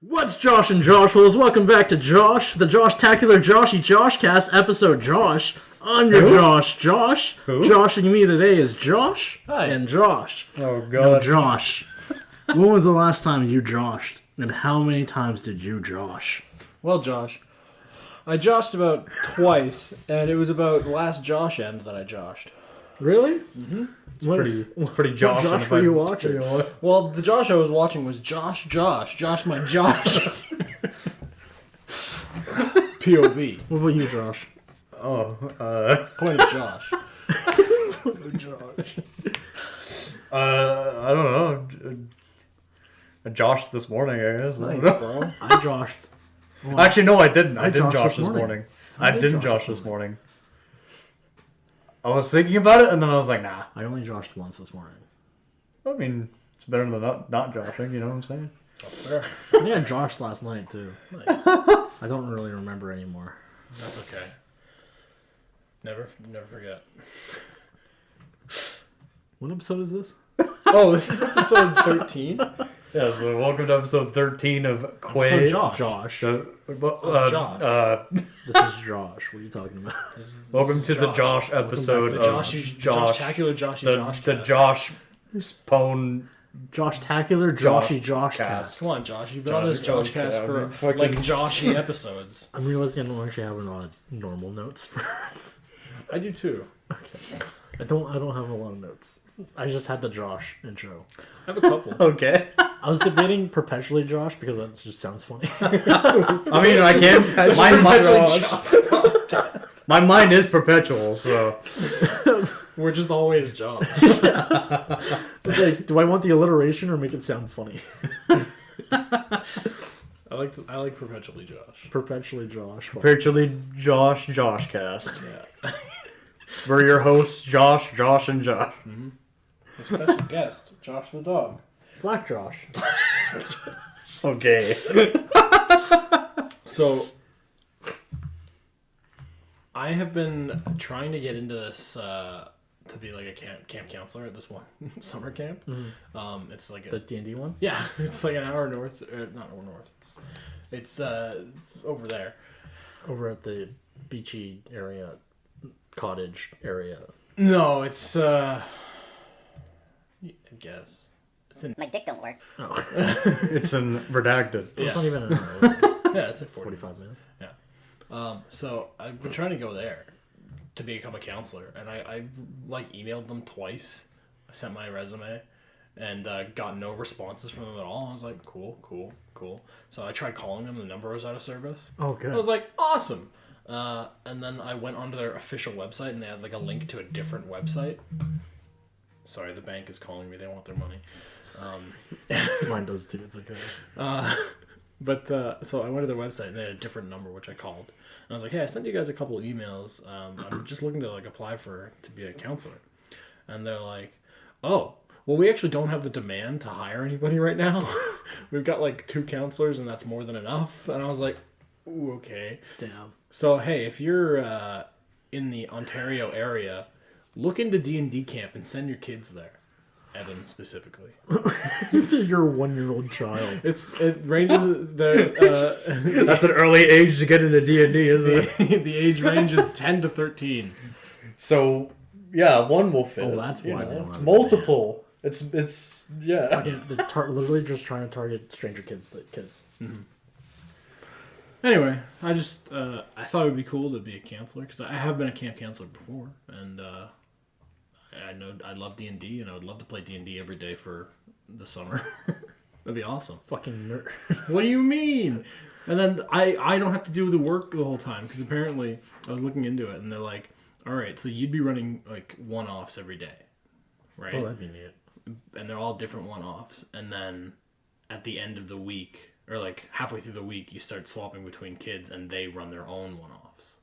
What's Josh and Joshua's? Welcome back to Josh, the Joshtacular Joshy Joshcast episode. Josh, I'm your Josh. Josh, Who? Joshing me today is Josh and Josh. Oh god. No, Josh. When was the last time you joshed, and how many times did you josh? Well, Josh, I joshed about twice, and it was about last Josh end that I joshed. Really? Mm-hmm. It's pretty Josh. What Josh were you watching? Well, the Josh I was watching was Josh my Josh. POV. What about you, Josh? Point of Josh. Josh. I don't know. I joshed this morning, I guess. Nice, bro. I joshed. Actually, no, I didn't. I didn't joshed josh this this morning. morning. I I did didn't josh josh this this morning. I was thinking about it, and then I was like, nah. I only joshed once this morning. I mean, it's better than not joshing, you know what I'm saying? Fair. I think I joshed last night, too. Nice. I don't really remember anymore. That's okay. Never forget. What episode is this? Oh, this is episode 13. Yeah, so welcome to episode 13 of Queys. So Josh. Josh. Josh. This is Josh. What are you talking about? This is Welcome to the Josh episode The of Joshtacular Joshy Joshcast. the Josh Pone. Joshtacular Joshy Joshcast. Come on, Josh. You've been on this Joshcast okay, for fucking- like Joshy episodes. I'm realizing I don't actually have a lot of normal notes. I do too. I don't have a lot of notes. I just had the Josh intro. I have a couple. Okay. I was debating perpetually Josh because that just sounds funny. I mean, I can't. My mind is perpetual, so. We're just always Josh. It's like, do I want the alliteration or make it sound funny? I like perpetually Josh. Perpetually Josh. Perpetually Joshcast. Yeah. We're your hosts, Josh, and Josh. A special guest, Josh the dog. Black Josh. Okay. So, I have been trying to get into this to be like a camp counselor at this one summer camp. Mm-hmm. It's like The D&D one? yeah, it's like an hour north, not north. It's over there. Over at the beachy area, cottage area. No, it's I guess it's in My dick don't work. Oh. It's in redacted. It's not even an hour. yeah, it's like 45 minutes. So I've been trying to go there to become a counselor, and I like emailed them twice. I sent my resume, and got no responses from them at all. I was like, cool. So I tried calling them. The number was out of service. Oh, good. I was like, awesome. And then I went onto their official website, and they had like a link to a different website. Sorry, the bank is calling me. They want their money. Mine does too. It's okay. So I went to their website and they had a different number, which I called. And I was like, hey, I sent you guys a couple of emails. I'm just looking to like apply to be a counselor. And they're like, oh, well, we actually don't have the demand to hire anybody right now. We've got like 2 counselors and that's more than enough. And I was like, ooh, okay. Damn. So, hey, if you're in the Ontario area, look into D&D camp and send your kids there. Evan specifically. Your 1-year-old child. It ranges the That's an early age to get into D&D, isn't it? the age range is 10 to 13. So, yeah, one will fit. Oh, that's you why know, they don't it's have a multiple. It's yeah. Fucking, literally just trying to target stranger kids. Anyway, I just I thought it would be cool to be a counselor because I have been a camp counselor before, and I know I love D&D, and I would love to play D&D every day for the summer. That'd be awesome. Fucking nerd. What do you mean? And then I don't have to do the work the whole time because apparently I was looking into it, and they're like, all right, so you'd be running like one-offs every day, right? Oh, that'd be neat. And they're all different one-offs, and then at the end of the week or like halfway through the week you start swapping between kids and they run their own one-offs.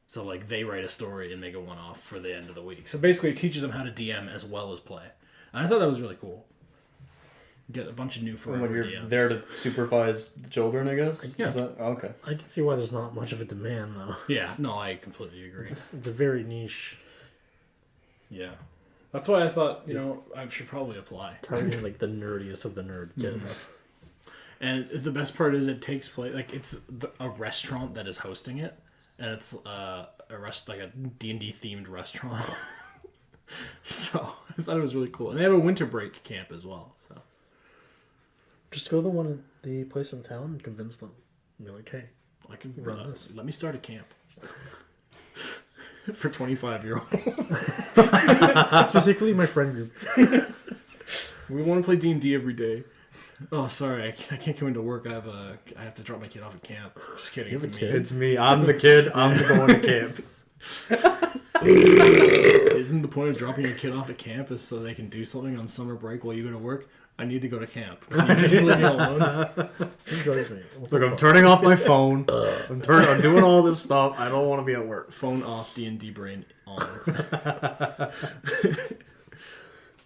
So like they write a story and make a one-off for the end of the week, so basically it teaches them how to DM as well as play, and I thought that was really cool. Get a bunch of new forever When you're DMs. there to supervise the children, I guess. Yeah. Is that, okay. I can see why there's not much of a demand, though. Yeah, no, I completely agree. It's a very niche. Yeah. That's why I thought, I should probably apply. Targeting like the nerdiest of the nerd kids. And the best part is it takes place like it's a restaurant that is hosting it, and it's like a D&D themed restaurant. So I thought it was really cool, and they have a winter break camp as well. So Just go to the place in town and convince them. Be like, hey, I can run this. Let me start a camp for 25-year-olds. Specifically, my friend group. We want to play D&D every day. Oh, sorry, I can't come into work. I have to drop my kid off at camp. Just kidding. You have a It's kid? me. It's me. I'm the kid. I'm going to camp. Isn't the point of dropping your kid off at camp is so they can do something on summer break while you go to work? I need to go to camp. Can you just leave me alone? Enjoys me. What Look, the I'm fuck? turning off my phone. I'm doing all this stuff. I don't want to be at work. Phone off, D&D brain on.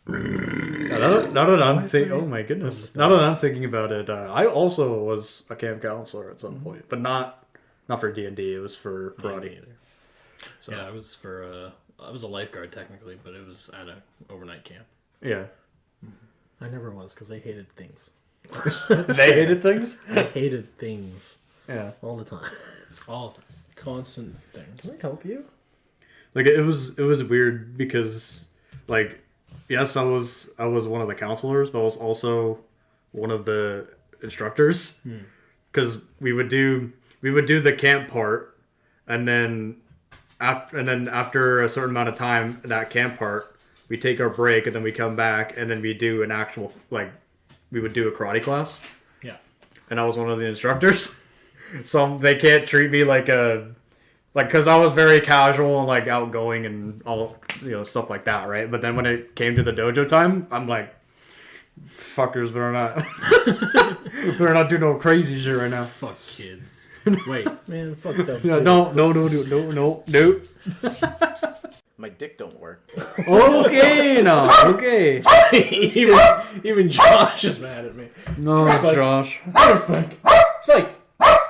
Now that I'm thinking, oh my goodness. Now that I'm thinking about it, I also was a camp counselor at some point, but not for D&D. It was for karate. So Yeah, I was I was a lifeguard technically, but it was at an overnight camp. yeah, I never was because I hated things. they hated things. I hated things Yeah, all the time. All constant Can things. I help you? like it was weird because like yes, I was one of the counselors, but I was also one of the instructors because we would do the camp part, and then after a certain amount of time in that camp part, we take our break and then we come back and then we do an actual we would do a karate class, Yeah. and I was one of the instructors, so they can't treat me like because I was very casual and like outgoing and all stuff like that, right? But then when it came to the dojo time, I'm like, fuckers better not do no crazy shit right now. Fuck kids. Wait. Man, fuck them. No. My dick don't work. Okay, no, okay. even Josh is mad at me. No, Josh. Spike! Spike!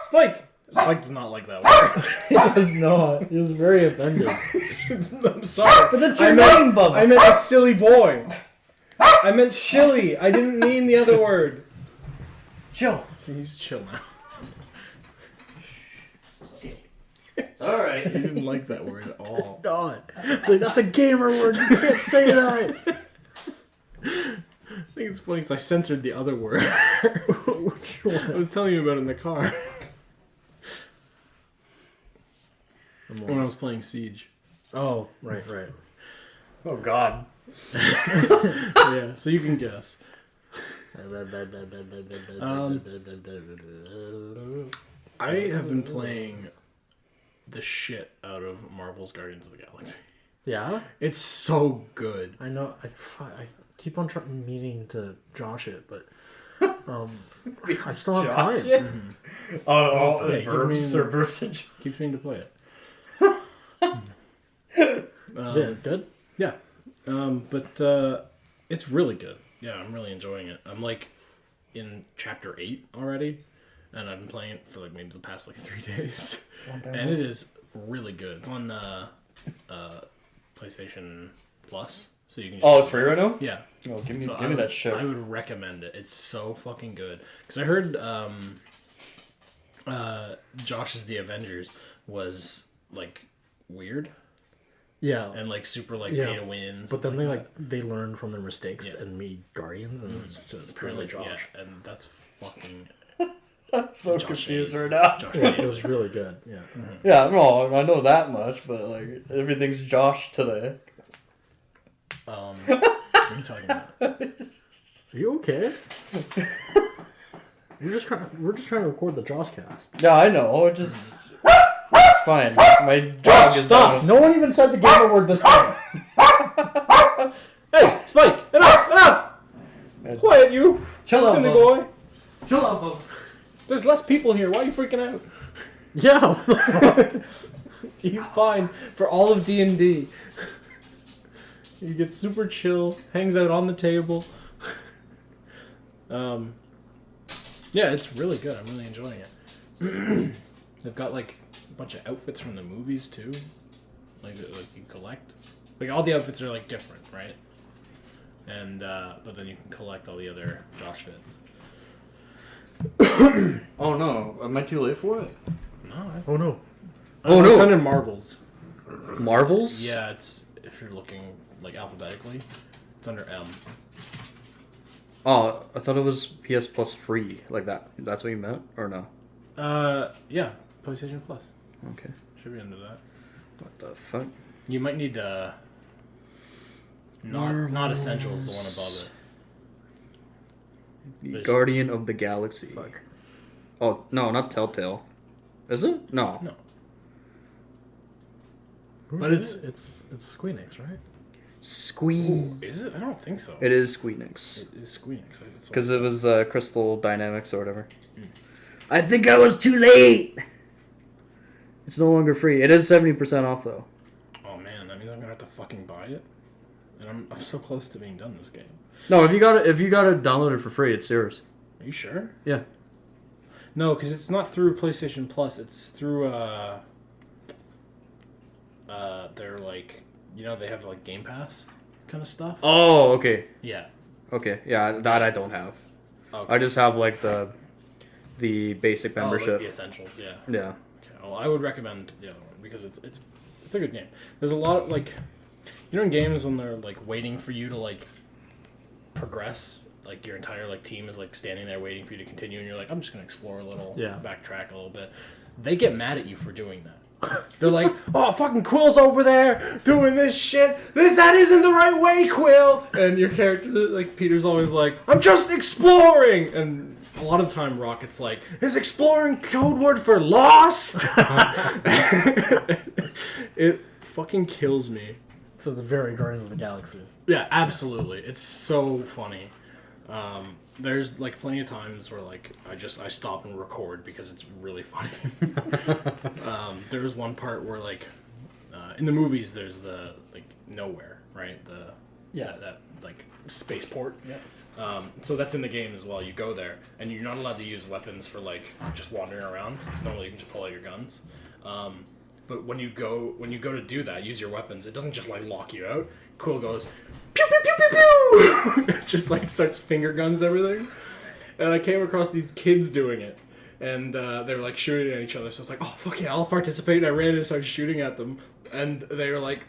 Spike! Spike does not like that word. He does not. He was very offended. I'm sorry. But that's your name, Bubba. I meant a silly boy. I meant shilly. I didn't mean the other word. Chill. See, he's chill now. It's alright. He didn't like that word at all. God. Like, that's a gamer word. You can't say that. I think it's funny because I censored the other word. Which one? I was telling you about it in the car when I was playing Siege. Oh, right. Oh God. Yeah, so you can guess. I have been playing the shit out of Marvel's Guardians of the Galaxy. Yeah? It's so good. I know. I keep on meaning to Josh it, but I just don't have Josh time. it? Oh, yeah, verbs or verbs. Keeps meaning to play it. Yeah, good? Yeah. But it's really good. Yeah, I'm really enjoying it. I'm like in chapter 8 already, and I've been playing it for like maybe the past like 3 days. And it is really good. It's on PlayStation Plus, so you can just It's free right now. yeah. Oh, give me So that shit. I would recommend it. It's so fucking good. Because I heard Josh's The Avengers was like weird Yeah. and like super like Yeah. pay to win. But then stuff they learn from their mistakes Yeah. and made Guardians, and it's just apparently really, Josh. yeah, and that's fucking I'm so Josh confused Hayes. right now. Josh Yeah, it Hayes. was really good. Yeah. Yeah, no, I know that much, but like everything's Josh today. What are you talking about? Are you okay? We're just trying to record the Joshcast. Yeah, I know. It's fine. My dog is Stop! down. No one even said the gamer word this time. Hey, Spike! Enough! Quiet, you! Chill out, silly Bubba. boy! Chill out, Bubba. There's less people here. Why are you freaking out? Yeah. What the fuck? He's fine for all of D&D. He gets super chill, hangs out on the table. Yeah, it's really good. I'm really enjoying it. They've got like a bunch of outfits from the movies too, like you collect. Like all the outfits are like different, right? And but then you can collect all the other Josh fits. Oh no, am I too late for it? No. Oh no. Oh, no. It's under Marvels. Marvels? Yeah, it's if you're looking like alphabetically, it's under M. Oh, I thought it was PS Plus free, like that. That's what you meant, or no? Yeah, PlayStation Plus Okay. should be under that. What the fuck? You might need not Essentials, the one above it. The There's- Guardian of the Galaxy. Fuck. Oh no, not Telltale. Is it? No. No. But it's Squeenix, right? Squee. Is it? I don't think so. It is Squeenix. It is Squeenix. Because it was Crystal Dynamics or whatever. I think I was too late! It's no longer free. It is 70% off though. Oh man, that means I'm gonna have to fucking buy it. And I'm so close to being done this game. No, if you got it downloaded for free, it's yours. Are you sure? Yeah. No, because it's not through PlayStation Plus. It's through they're like, you know, they have like Game Pass kind of stuff. Oh, okay. Yeah. Okay. Yeah, that I don't have. Okay. I just have like the basic Oh, like membership. the Essentials, yeah. Yeah. Okay. Well, I would recommend the other one because it's a good game. There's a lot of like, you know, in games when they're like waiting for you to like progress, like your entire like team is like standing there waiting for you to continue, and you're like, I'm just gonna explore a little, Yeah. backtrack a little bit. They get mad at you for doing that. They're like, oh, fucking Quill's over there doing this shit. That isn't the right way, Quill. And your character, like Peter's always like, I'm just exploring. And a lot of the time, Rocket's like, is exploring code word for lost? It fucking kills me. So the very Guardians of the Galaxy. Yeah, absolutely. It's so funny. There's like plenty of times where like I stop and record because it's really funny. There's one part where like in the movies there's the like nowhere, right? That like spaceport. Yeah. So that's in the game as well. You go there and you're not allowed to use weapons for like just wandering around because normally you can just pull out your guns. But when you go to do that, use your weapons. It doesn't just like lock you out. Quill goes pew pew pew pew pew. Just like starts finger guns everything. And I came across these kids doing it, and they were like shooting at each other. So it's like, oh fuck yeah, I'll participate. And I ran in and started shooting at them, and they were like,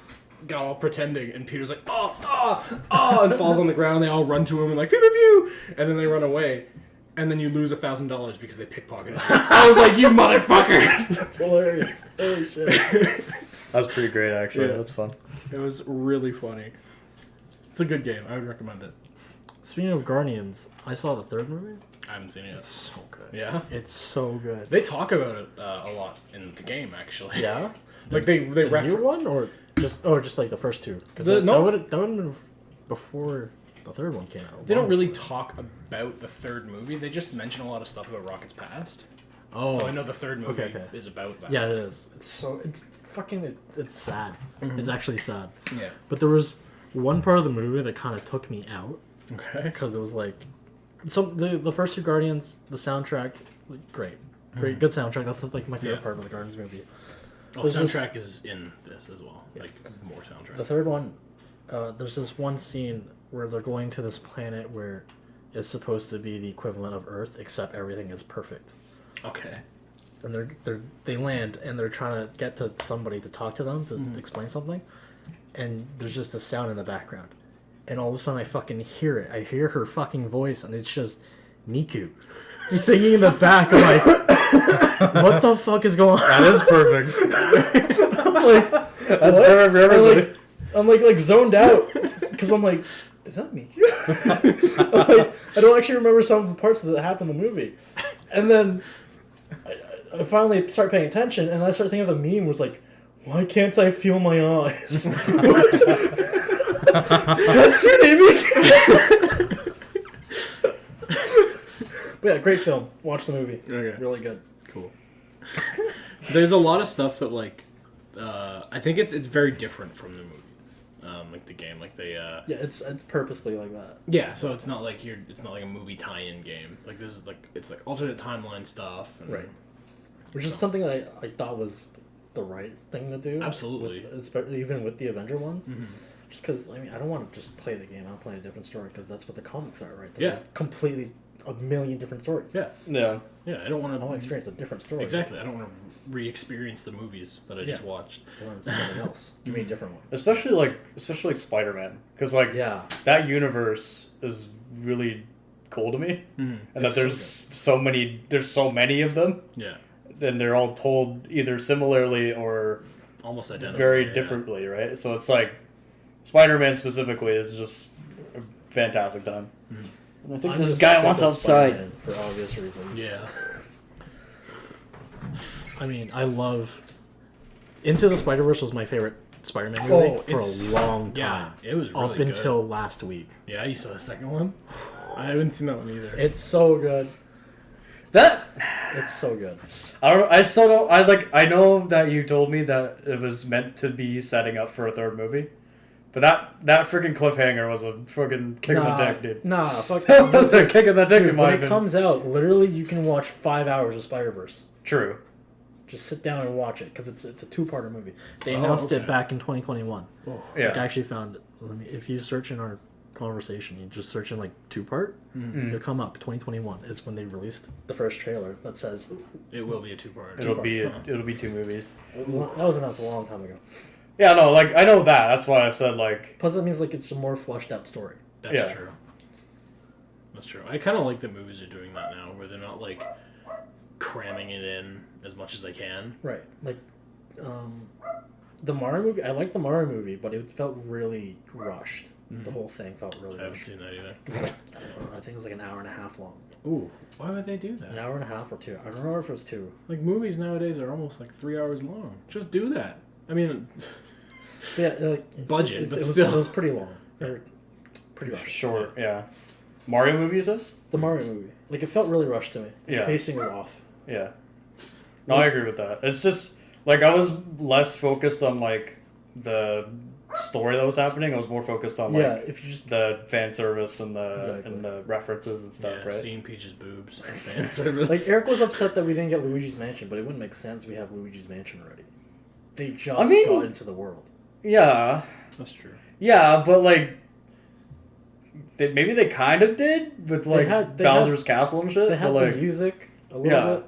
got all pretending. And Peter's like, and falls on the ground. They all run to him and like pew pew pew, and then they run away. And then you lose $1,000 because they pickpocketed you. I was like, you motherfucker! That's hilarious. Holy shit. That's pretty great, actually. Yeah. That's fun. It was really funny. It's a good game. I would recommend it. Speaking of Guardians, I saw the third movie. I haven't seen it It's yet. so good. Yeah? It's so good. They talk about it a lot in the game, actually. Yeah? Like, they The new refer... one? Or just like the first two? Because The- that no. would have been before the third one came out. They don't really talk about the third movie. They just mention a lot of stuff about Rocket's past. Oh. So I know the third movie Okay. is about that. Yeah, it is. It's sad. It's actually sad. Yeah. But there was one part of the movie that kind of took me out Okay. because it was like, so the first two Guardians, the soundtrack, like, great, good soundtrack. That's like my favorite Yeah. part of the Guardians movie. Oh, This is- soundtrack is in this as well. Like, more soundtrack. The third one, there's this one scene where they're going to this planet where it's supposed to be the equivalent of Earth, except everything is perfect. Okay. And they land and they're trying to get to somebody to talk to them to explain something, and there's just a sound in the background, and all of a sudden I fucking hear it. I hear her fucking voice, and it's just Miku singing in the back. I'm like, what the fuck is going on? That is perfect. I'm like, That's what? perfect for everybody. I'm like zoned out because I'm like, is that Miku? Like, I don't actually remember some of the parts that happened in the movie, and then I finally start paying attention, and I start thinking of the meme was like, why can't I feel my eyes? That's your name. But yeah, great film. Watch the movie. Okay. Really good. Cool. There's a lot of stuff that, like, I think it's very different from the movie. Like the game, like they Yeah, it's purposely like that. yeah, so it's not like it's not like a movie tie-in game. Like this is like it's like alternate timeline stuff, and Right. Which is something I thought was the right thing to do. Absolutely. Especially even with the Avenger ones. Mhm. Just because, I mean, I don't want to just play the game. I want to play a different story because that's what the comics are, right? They're Yeah. completely a million different stories. Yeah. Yeah. Yeah, I don't want I want to to experience a different story. Exactly. I don't want to re-experience the movies that I just watched. I want to see something else. Give me a different one. Especially like Spider-Man, because like Yeah. that universe is really cool to me, and that It's there's so many of them, Yeah. and they're all told either similarly or Almost identical. very yeah. differently, right? So it's like Spider-Man specifically is just a fantastic time. And I think I'm this just guy sick wants of outside. Spider-Man for obvious reasons. Yeah. I mean, I love Into the Spider-Verse was my favorite Spider-Man movie Oh, for a it's- long Yeah, time. it was really Up good. until last week. Yeah, you saw the second one? I haven't seen that one either. It's so good. That It's so good. I don't. I still don't. I know that you told me that it was meant to be setting up for a third movie, but that freaking cliffhanger was a freaking kick in the dick, dude. Nah, fuck That was a kick in the dick Dude, in my when it opinion. comes out, literally you can watch 5 hours of Spider-Verse. True. Just sit down and watch it because it's a two-parter movie. They Oh, announced okay. it back in 2021. Yeah. Like, I actually found if you search in our conversation, you just search in like two-part, it'll come up. 2021 is when they released the first trailer that says It will be a two-part. It'll be two movies. that was announced a long time ago. Yeah, no, like I know that. That's why I said like. Plus, that means like it's a more fleshed out story. That's Yeah. true. That's true. I kind of like that movies are doing that now, where they're not like cramming it in as much as they can. Right. Like, the Mario movie. I like the Mario movie, but it felt really rushed. The whole thing felt really I haven't rushed. seen that either. It was like, I don't know, I think it was like an hour and a half long. Ooh, why would they do An that? hour and a half or two. I don't remember if it was two. Like movies nowadays are almost like 3 hours long. Just do that. I mean, But yeah, like budget, but it was, still. it was pretty long. Or pretty rushed. Short, yeah. Mario movie, you said? The Mario movie. Like, it felt really rushed to me. Yeah. The pacing was off. Yeah. No, I agree with that. It's just like I was less focused on like the story that was happening. I was more focused on like Yeah, if you just the fan service and the Exactly. and the references and stuff, Yeah, right? seeing Peach's boobs and fan service. like Eric was upset that we didn't get Luigi's Mansion, but it wouldn't make sense. We have Luigi's Mansion already. They just I mean- got into the world. Yeah, That's true. yeah, but like maybe they kind of did with like they Bowser's Castle and shit. They had but, like, the music a little yeah. bit.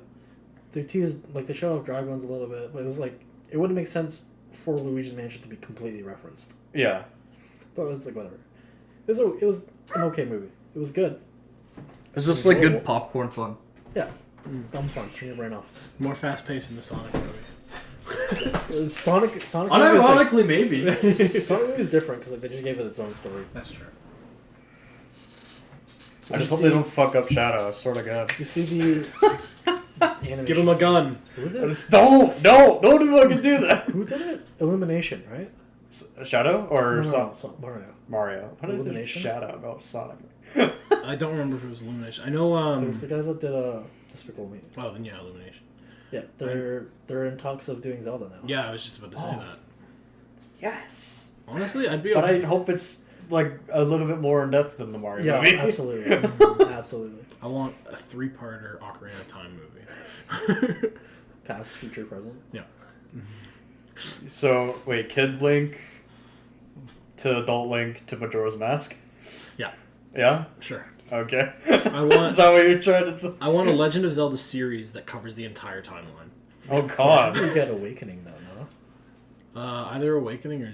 They teased they showed off Dragons a little bit, but it was like it wouldn't make sense for Luigi's Mansion to be completely referenced. yeah, But it's like whatever. It was an okay movie. It was good. it's just like good popcorn fun. Yeah. Dumb fun. Turn your brain off. More fast-paced in the Sonic movie. Sonic movie is Unironically, maybe. like, Sonic movie is different because they just gave it its own story. That's true. I just hope they don't fuck up Shadow. I swear to God. You see the animation. Give him a gun. Who was I it? just don't fucking do that. Who did it? Illumination, right? Shadow or No, Mario. Mario? What is it? Illumination? Shadow? No, Sonic. I don't remember if it was Illumination. I know. It was the guys that did Despicable Me. Oh, then yeah, Illumination. Yeah, they're in talks of doing Zelda now. Yeah, I was just about to say that. Yes. Honestly, I'd be. But I hope it's like a little bit more in depth than the Mario Yeah, movie. absolutely, absolutely. I want a 3-parter Ocarina of Time movie. Past, future, present. Yeah. So wait, Kid Link to Adult Link to Majora's Mask. Yeah. Yeah. Sure. Okay. I want. Is that what you're trying to say? I want a Legend of Zelda series that covers the entire timeline. Oh God. You get Awakening though, no? Either Awakening or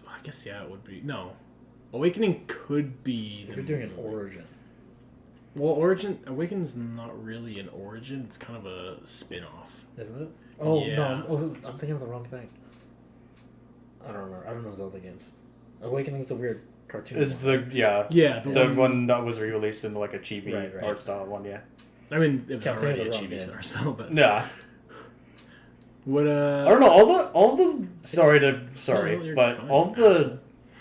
I guess it would be no. Awakening could be. If you're doing an origin. Well, Awakening's not really an origin. It's kind of a spin-off. Isn't it? Oh Yeah. no, I'm thinking of the wrong thing. I don't remember. I don't know Zelda games. Awakening's the weird cartoon. Is one. the one that was released in like a chibi Right. art style one? Yeah. I mean, it was Can't already a think of the chibi wrong star still, but Yeah. what I don't know. All the sorry, No, you're but fine,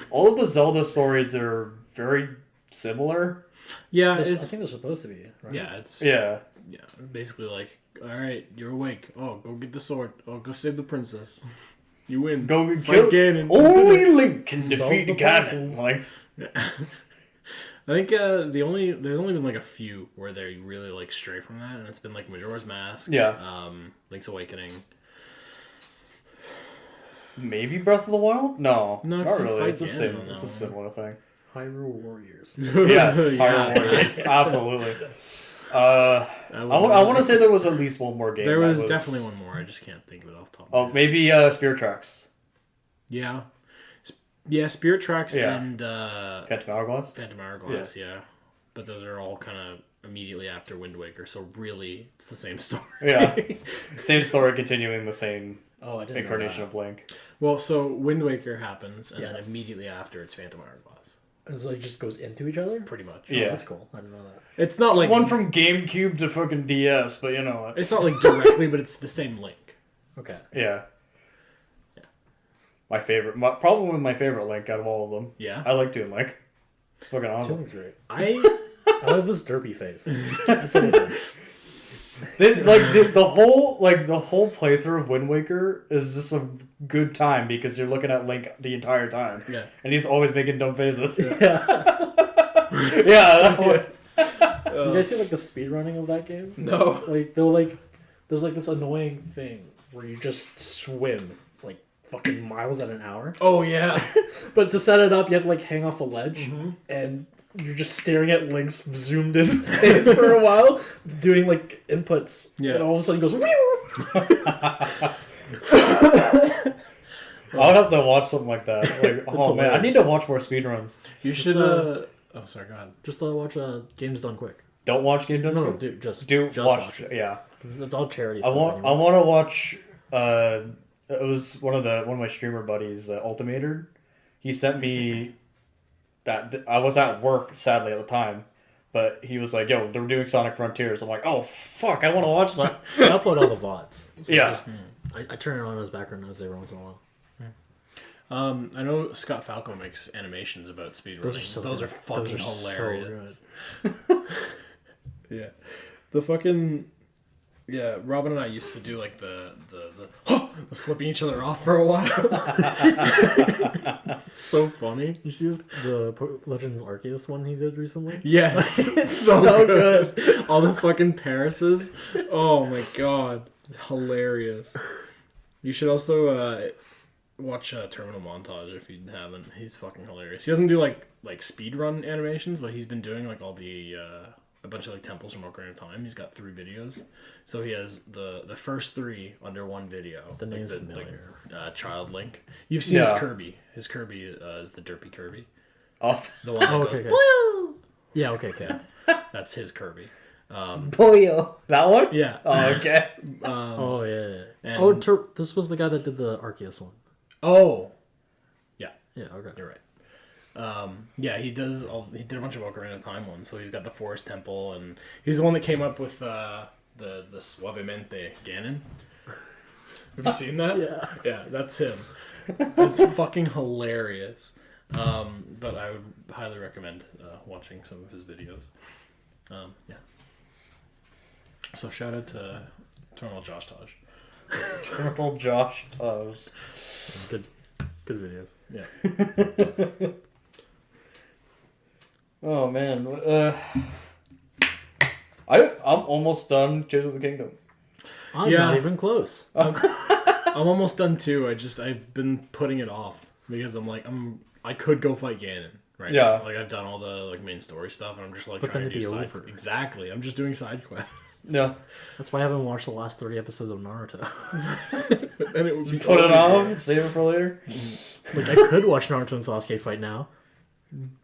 all of the Zelda stories are very similar. yeah, I it's think they're supposed to be. Right? yeah, it's Yeah. yeah, basically like, all right, you're awake. Oh, go get the sword. Oh, go save the princess. You win. Go Fight kill. Ganon. Only Link can Solve defeat the Ganon. puzzles. Like, I think there's only been like a few where they really like stray from that, and it's been like Majora's Mask, Yeah. Link's Awakening. maybe Breath of the Wild? No, No, not 'cause you really. fight It's the Ganon same. on It's that a similar thing. Hyrule Warriors. Yes, Yeah. Hyrule Warriors. Absolutely. I want to say there was at least one more game. There that was definitely one more. I just can't think of it off the top of my Oh, head. maybe Spirit Tracks. Yeah. Yeah, Spirit Tracks Yeah. and Phantom Hourglass. Phantom Hourglass, yeah. But those are all kind of immediately after Wind Waker, so really it's the same story. Yeah. Same story, continuing the same Oh, I didn't incarnation know of Link. Well, so Wind Waker happens, and then Yeah. immediately after it's Phantom Hourglass. that. So it just goes into each other? Pretty much. Yeah. Oh, that's cool. I didn't know that. It's not like One from GameCube to fucking DS, but you know what? it's not like directly, but it's the same Link. Okay. Yeah. Yeah. Probably my favorite Link out of all of them. Yeah. I like Toon Link. It's fucking awesome. Toon's great. I I love his derpy face. That's what it is. The whole playthrough of Wind Waker is just a good time because you're looking at Link the entire time. yeah. And he's always making dumb faces. Yeah. Yeah, that's what, You guys see like the speed running of that game? No. Like there's like this annoying thing where you just swim like fucking miles at an hour. Oh yeah. But to set it up, you have to like hang off a ledge, and you're just staring at Link's zoomed in face for a while, doing like inputs. Yeah. And all of a sudden he goes, Whew! I would have to watch something like that. Like, oh man, I hilarious. need to watch more speedruns. You should. uh, Oh, sorry. Go ahead. Just watch Games Done Quick. Don't watch Game Done No, Quick? dude, just watch it. Yeah. It's all charity I stuff. want to watch. It was one of my streamer buddies, Ultimator. He sent me that I was at work sadly at the time, but he was like, "Yo, they're doing Sonic Frontiers." I'm like, "Oh fuck, I want to watch that." I upload all the VODs. So Yeah. I turn it on as background noise every once in a while. I know Scott Falco makes animations about speedrunning. Those are fucking hilarious. Yeah, the fucking Robin and I used to do like the flipping each other off for a while. It's so funny. You see the Legends Arceus one he did recently? Yes, It's so good. All the fucking Parises. Oh my god, hilarious. You should also watch Terminal Montage if you haven't. He's fucking hilarious. He doesn't do like speedrun animations, but he's been doing like all the a bunch of like temples from Ocarina of Time. He's got 3 videos, so he has the first 3 under one video. The name's like familiar. Child Link. You've seen Yeah. his Kirby. His Kirby is the Derpy Kirby. Oh, The one that Oh, goes, okay, okay. Yeah, okay. that's his Kirby. Boyo. That one? Yeah. Oh, okay. Oh yeah. and- This was the guy that did the Arceus one. Oh. Yeah. Yeah, okay. You're right. Yeah, he did a bunch of Ocarina of Time ones. So he's got the Forest Temple, and he's the one that came up with the Suavemente Ganon. Have you seen that? Yeah. Yeah, that's him. It's fucking hilarious. But I would highly recommend watching some of his videos. Yeah. So shout out to Eternal Joshtaj. Colonel Josh. Good videos. Yeah. Oh man. I'm almost done Tears of the Kingdom. I'm Yeah. not even close. I'm almost done too. I've been putting it off because I could go fight Ganon right Yeah. now. Like I've done all the main story stuff, and I'm just But trying then to do it'd be side. over. Exactly. I'm just doing side quests. No. That's why I haven't watched the last 30 episodes of Naruto. And it would be Put it over. off. Save it for later. Like I could watch Naruto and Sasuke fight now,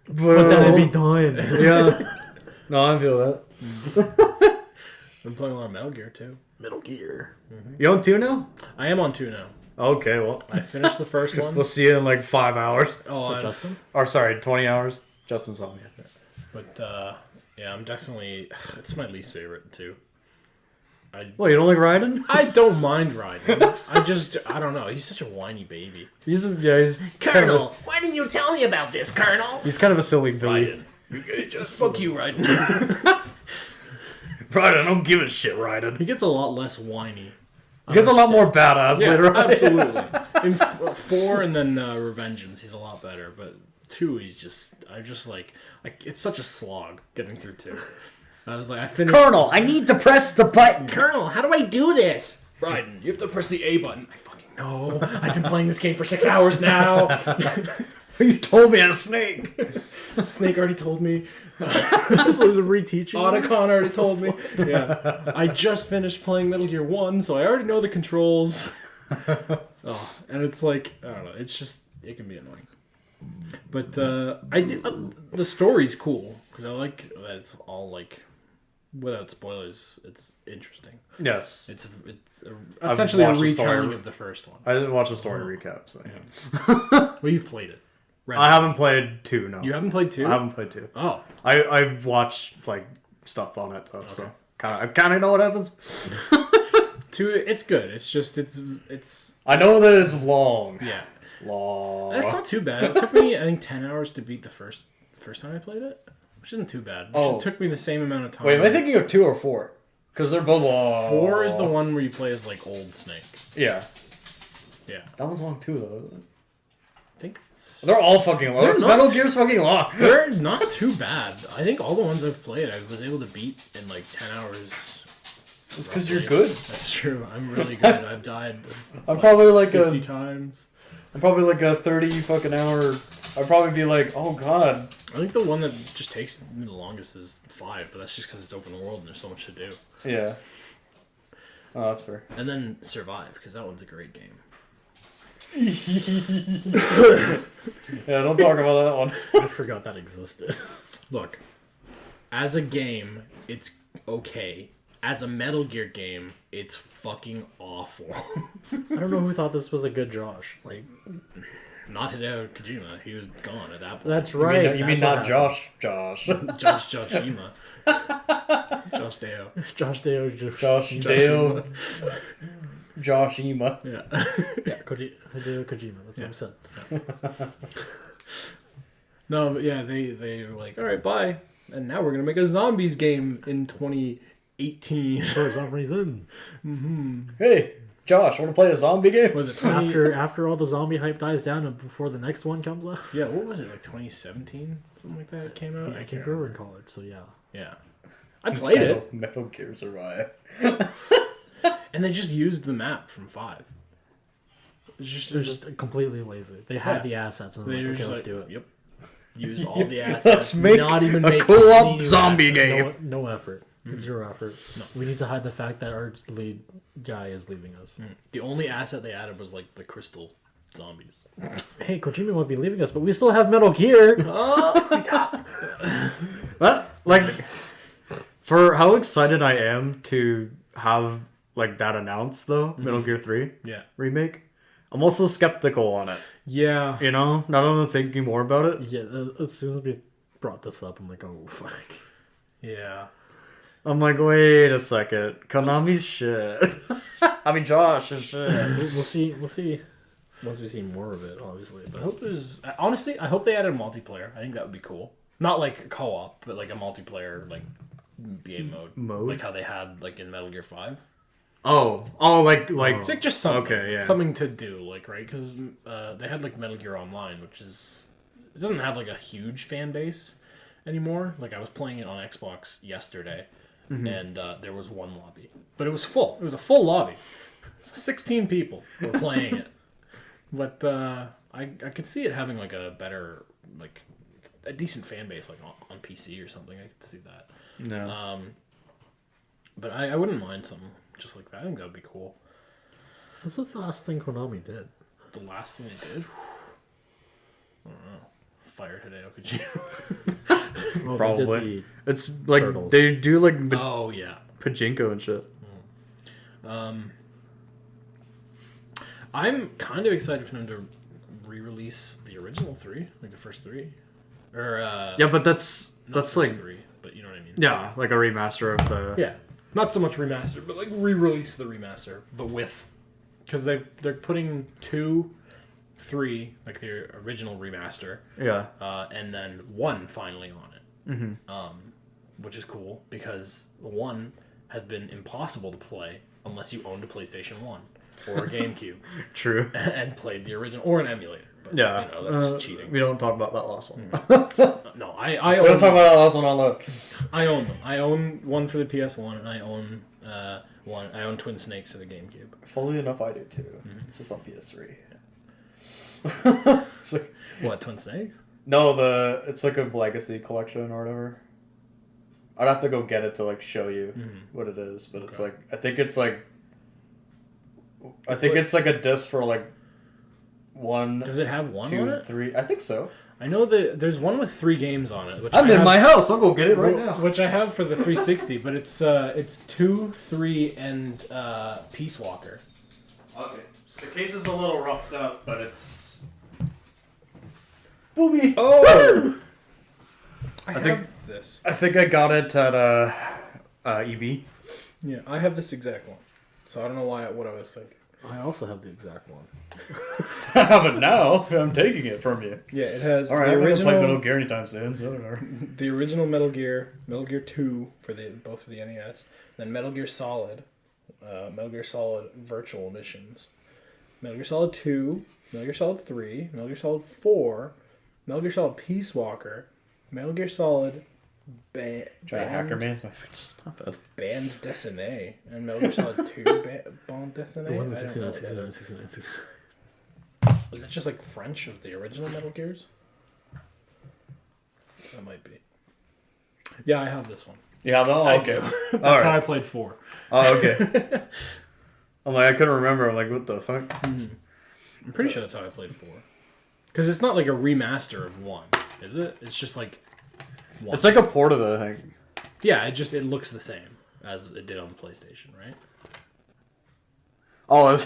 but then it'd be done. Yeah. No, I feel that. I'm playing a lot of Metal Gear too. Metal Gear. You on 2 now? I am on 2 now. Okay, well. I finished the first one. We'll see you in like 5 hours. Oh, For I'm- Justin? Or sorry, 20 hours. Justin's on me. but yeah, I'm definitely. It's my least favorite too. Well, you don't like riding? I don't mind riding. I don't know. He's such a whiny baby. He's Colonel, why didn't you tell me about this, Colonel? He's kind of a silly Billy. Raiden. Just fuck you, Raiden. Ryden, I don't give a shit, Ryden. He gets a lot less whiny. He gets a lot more badass Yeah, later on. absolutely. In 4 and then Revengeance, he's a lot better. But 2, I'm just like, it's such a slog getting through 2. I was like, I finished. Colonel, I need to press the button. Colonel, how do I do this? Raiden, you have to press the A button. I fucking know. I've been playing this game for 6 hours now. You told me a snake. Snake already told me. So to reteach you. Otacon already told me. Yeah. I just finished playing Metal Gear 1, so I already know the controls. Oh, and it's like, I don't know, it's just, it can be annoying. But the story's cool, because I like that it's all like, without spoilers, it's interesting. Yes. It's essentially a watched the retelling story. of the first one. I didn't watch the story recap, so Well, you've played it. Right. I haven't played 2, no. You haven't played 2? I haven't played 2. Oh. I've watched like stuff on it though, so I kind of know what happens. 2, it's good. It's just it's I know that it's long. yeah. Long. That's not too bad. It took me, I think, 10 hours to beat the first time I played it, which isn't too bad. It took me the same amount of time. Wait, am I thinking of 2 or 4? Because they're both long. 4 is the one where you play as like old Snake. Yeah. Yeah. That one's long too, though, isn't it? I think They're all fucking long. They're not Metal Gear's fucking long. they're not too bad. I think all the ones I've played, I was able to beat in like 10 hours. It's because you're good. That's true. I'm really good. I've died I'm probably like 50 times. I'm probably like a 30 fucking hour. I'd probably be like, oh god. I think the one that just takes me the longest is 5, but that's just because it's open world and there's so much to do. Yeah. Oh, that's fair. And then Survive, because that one's a great game. Yeah, don't talk about that one. I forgot that existed. Look, as a game, it's okay. As a Metal Gear game, it's fucking awful. I don't know who thought this was a good Josh. Like, Not Hideo Kojima. He was gone at that point. that's right. You mean not Josh? Josh. Joshima. Josh Deo. Josh Deo. Josh Dale. Joshima. Yeah. Yeah, Hideo Kojima. That's what I'm saying. No, but yeah, they were like, all right, bye. And now we're going to make a zombies game in 2018. For some reason. Hey, Josh, want to play a zombie game? Was it 20... After all the zombie hype dies down and before the next one comes out. Yeah, what was it, like 2017? Something like that came out? I think we were in college, so yeah. Yeah. I played it. Metal Gear Survive. And they just used the map from 5. They're just completely lazy. They had the assets and they're like, okay, let's do it. Yep. Use all the assets. Let's make not even a make co-op any new zombie assets. game. No effort. Zero effort. No. We need to hide the fact that our lead guy is leaving us. The only asset they added was like the crystal zombies. Hey, Kojima might be leaving us, but we still have Metal Gear. But, like, for how excited I am to have, like, that announced, though, Metal Gear 3 Yeah. remake, I'm also skeptical on it. Yeah. You know? Now that I'm thinking more about it. Yeah, as soon as we brought this up, I'm like, oh, fuck. Yeah. I'm like, wait a second. Konami's shit. I mean, Josh is shit. We'll see. We'll see. Once we see more of it, obviously. I But hope there's... Honestly, I hope they added multiplayer. I think that would be cool. Not like a co-op, but like a multiplayer, like, game mode. Like how they had, like, in Metal Gear 5. Oh, like, Like, just something. Okay, yeah. Something to do, like, right? Because they had, like, Metal Gear Online, which is... It doesn't have, like, a huge fan base anymore. Like, I was playing it on Xbox yesterday, and there was one lobby. But it was full. It was a full lobby. 16 people were playing it. But I could see it having, like, a better, like, a decent fan base, like, on PC or something. I could see that. No. But I wouldn't mind something just like that. I think that would be cool. what's the last thing Konami did? The last thing they did? I don't know. Fired Hideo Kojima. Well, Probably. It's like, Turtles. they do, like, Oh, yeah. pachinko and shit. I'm kind of excited for them to re-release the original 3, like the first 3. Or, Yeah, but that's not the like, first 3, but you know what I mean. yeah, like a remaster of the... Yeah. Not so much remaster, but like re-release the remaster, but with... Because they're putting 2, 3, like the original remaster, Yeah. and then 1 finally on it. Which is cool, because 1 has been impossible to play unless you owned a PlayStation 1 or a GameCube True. and played the original, or an emulator. But, Yeah. you know, that's cheating. We don't talk about that last one. No, I We own don't talk about that last one on the... I own them. I own one for the PS1, and I own one. I own Twin Snakes for the GameCube. Fully enough, I do too. It's just on PS3. It's like, What, Twin Snakes? no, it's like a legacy collection or whatever. I'd have to go get it to like show you what it is, but it's like I think it's like it's like a disc for like one. Does it have one two, on it? 3. I think so. I know that there's one with 3 games on it. Which I'm I in have, my house. I'll go get it right now. Which I have for the 360, but it's 2, 3, and Peace Walker. Okay, so the case is a little roughed up, but it's booby. Oh, I think- have this. I think I got it at EB. Yeah, I have this exact one. So I don't know what I was thinking. I also have the exact one. But now I'm taking it from you. Yeah, it has All right, the I'm gonna play Metal original, Gear anytime soon. So whatever. the original Metal Gear 2 for both for the NES, then Metal Gear Solid Virtual Missions, Metal Gear Solid 2, Metal Gear Solid 3, Metal Gear Solid 4, Metal Gear Solid Peace Walker, Metal Gear Solid Try to hacker man. Stop it. Band Dessinée, and Metal Gear Solid 2 Band Dessinée. It wasn't I don't 69, know what 69, that is. 69, 69. Was that just like French of the original Metal Gears? That might be. Yeah, I have this one. Yeah, well, I okay. do. All That's how I right. played 4. Oh, okay. I'm like, I couldn't remember. I'm like, what the fuck? I'm pretty sure that's how I played 4. Because it's not like a remaster of 1, is it? It's just like 1. It's like a port of it, I think. Yeah, it looks the same as it did on the PlayStation, right? Oh,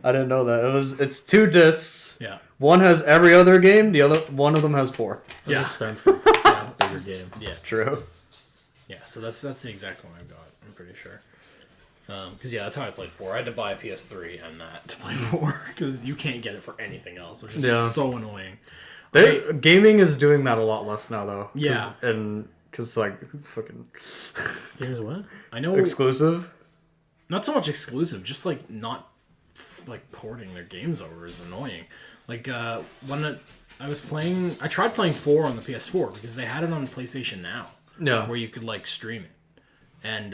I didn't know that. It's 2 discs. Yeah. One has every other game. The other one of them has 4. Yeah. Makes sense. Like, it's a bigger game. Yeah. True. Yeah, so that's the exact one I got, I'm pretty sure. Because, yeah, that's how I played 4. I had to buy a PS3 and that to play 4, because you can't get it for anything else, which is so annoying. Gaming is doing that a lot less now, though. Yeah. Because, like, fucking Games what? I know, exclusive. not so much exclusive, just, like, not, like, porting their games over is annoying. Like, when I was playing, I tried playing 4 on the PS4, because they had it on PlayStation Now. Yeah. Where you could, like, stream it. And,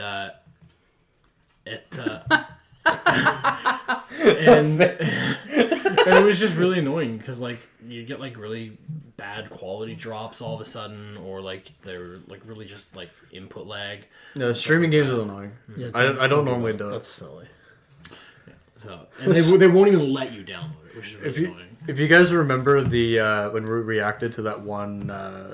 and it was just really annoying because like you get like really bad quality drops all of a sudden, or like they're like really just like input lag. No, streaming games is annoying. Yeah, I don't normally do it. That's silly. So and they won't even let you download it, which is really annoying. If you guys remember the when we reacted to that one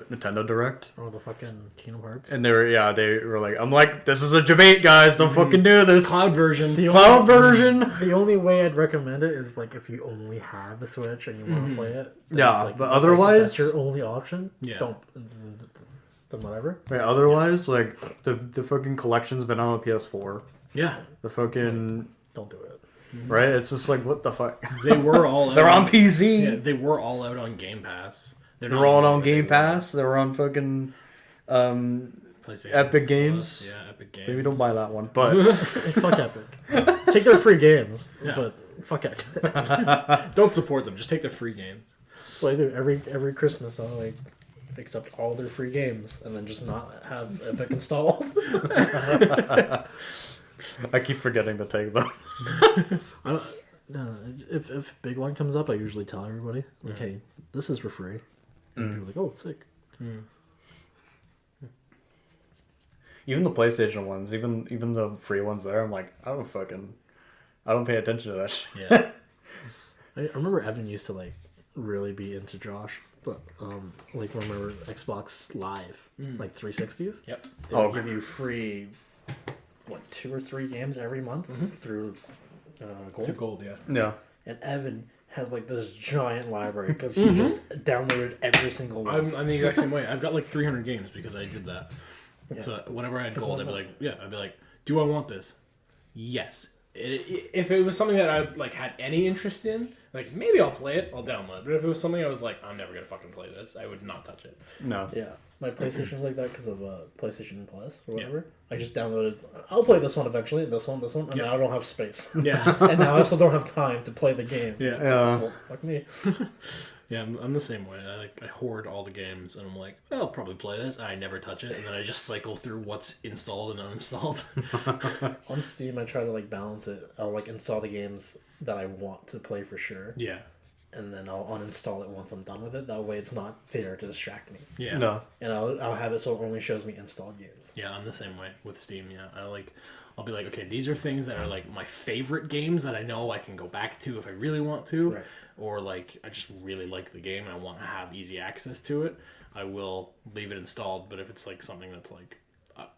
Nintendo Direct, Or the fucking Kingdom Hearts. and they were like, I'm like, this is a debate, guys. Don't fucking do this. Cloud version. Cloud version. The only way I'd recommend it is like if you only have a Switch and you want to play it. then Yeah, it's like, but if otherwise- that's your only option. Yeah. Don't. Then whatever. Right, otherwise, like the fucking collection's been on the PS4. Yeah, The fucking Don't do it. right. It's just like, what the fuck. they were all out They're on PC. Yeah, they were all out on Game Pass. They're all on Game Pass. They were on fucking PlayStation Epic Plus. Games. Yeah, Epic Games. Maybe don't buy that one, but Fuck Epic. Take their free games, Yeah. but fuck Epic. Don't support them. Just take their free games. Well, I do every Christmas. I'll like accept all their free games and then just not have Epic installed. I keep forgetting to take them. I don't. No, if big one comes up, I usually tell everybody like, "Hey, this is for free." And people are like, "Oh, it's sick." Even the PlayStation ones, even the free ones there, I'm like, I don't pay attention to that shit. Yeah. I remember Evan used to like really be into Josh, but like remember Xbox Live, like 360s. Yep. They would give you free, 2 or 3 games every month through Gold. To gold, yeah. Yeah. And Evan has like this giant library because he just downloaded every single one. I'm the exact same way. I've got like 300 games because I did that. Yeah. So whenever I had That's gold, one I'd be like, do I want this? Yes. If it was something that I like had any interest in, like maybe I'll play it, I'll download it. But if it was something I was like, I'm never gonna fucking play this, I would not touch it. No. Yeah, my PlayStation's like that because of PlayStation Plus or Yeah. whatever. I just downloaded. I'll play this one eventually. This one, and Yeah. now I don't have space. Yeah. And now I also don't have time to play the games. Yeah. Yeah. Well, fuck me. Yeah, I'm the same way. I hoard all the games, and I'm like, I'll probably play this. I never touch it, and then I just cycle through what's installed and uninstalled. On Steam, I try to like balance it. I'll like install the games that I want to play for sure, Yeah. and then I'll uninstall it once I'm done with it. That way, it's not there to distract me. Yeah. No. And I'll have it so it only shows me installed games. Yeah, I'm the same way with Steam. Yeah, I'll be like, okay, these are things that are like my favorite games that I know I can go back to if I really want to, Right. or like I just really like the game and I want to have easy access to it. I will leave it installed. But if it's like something that's like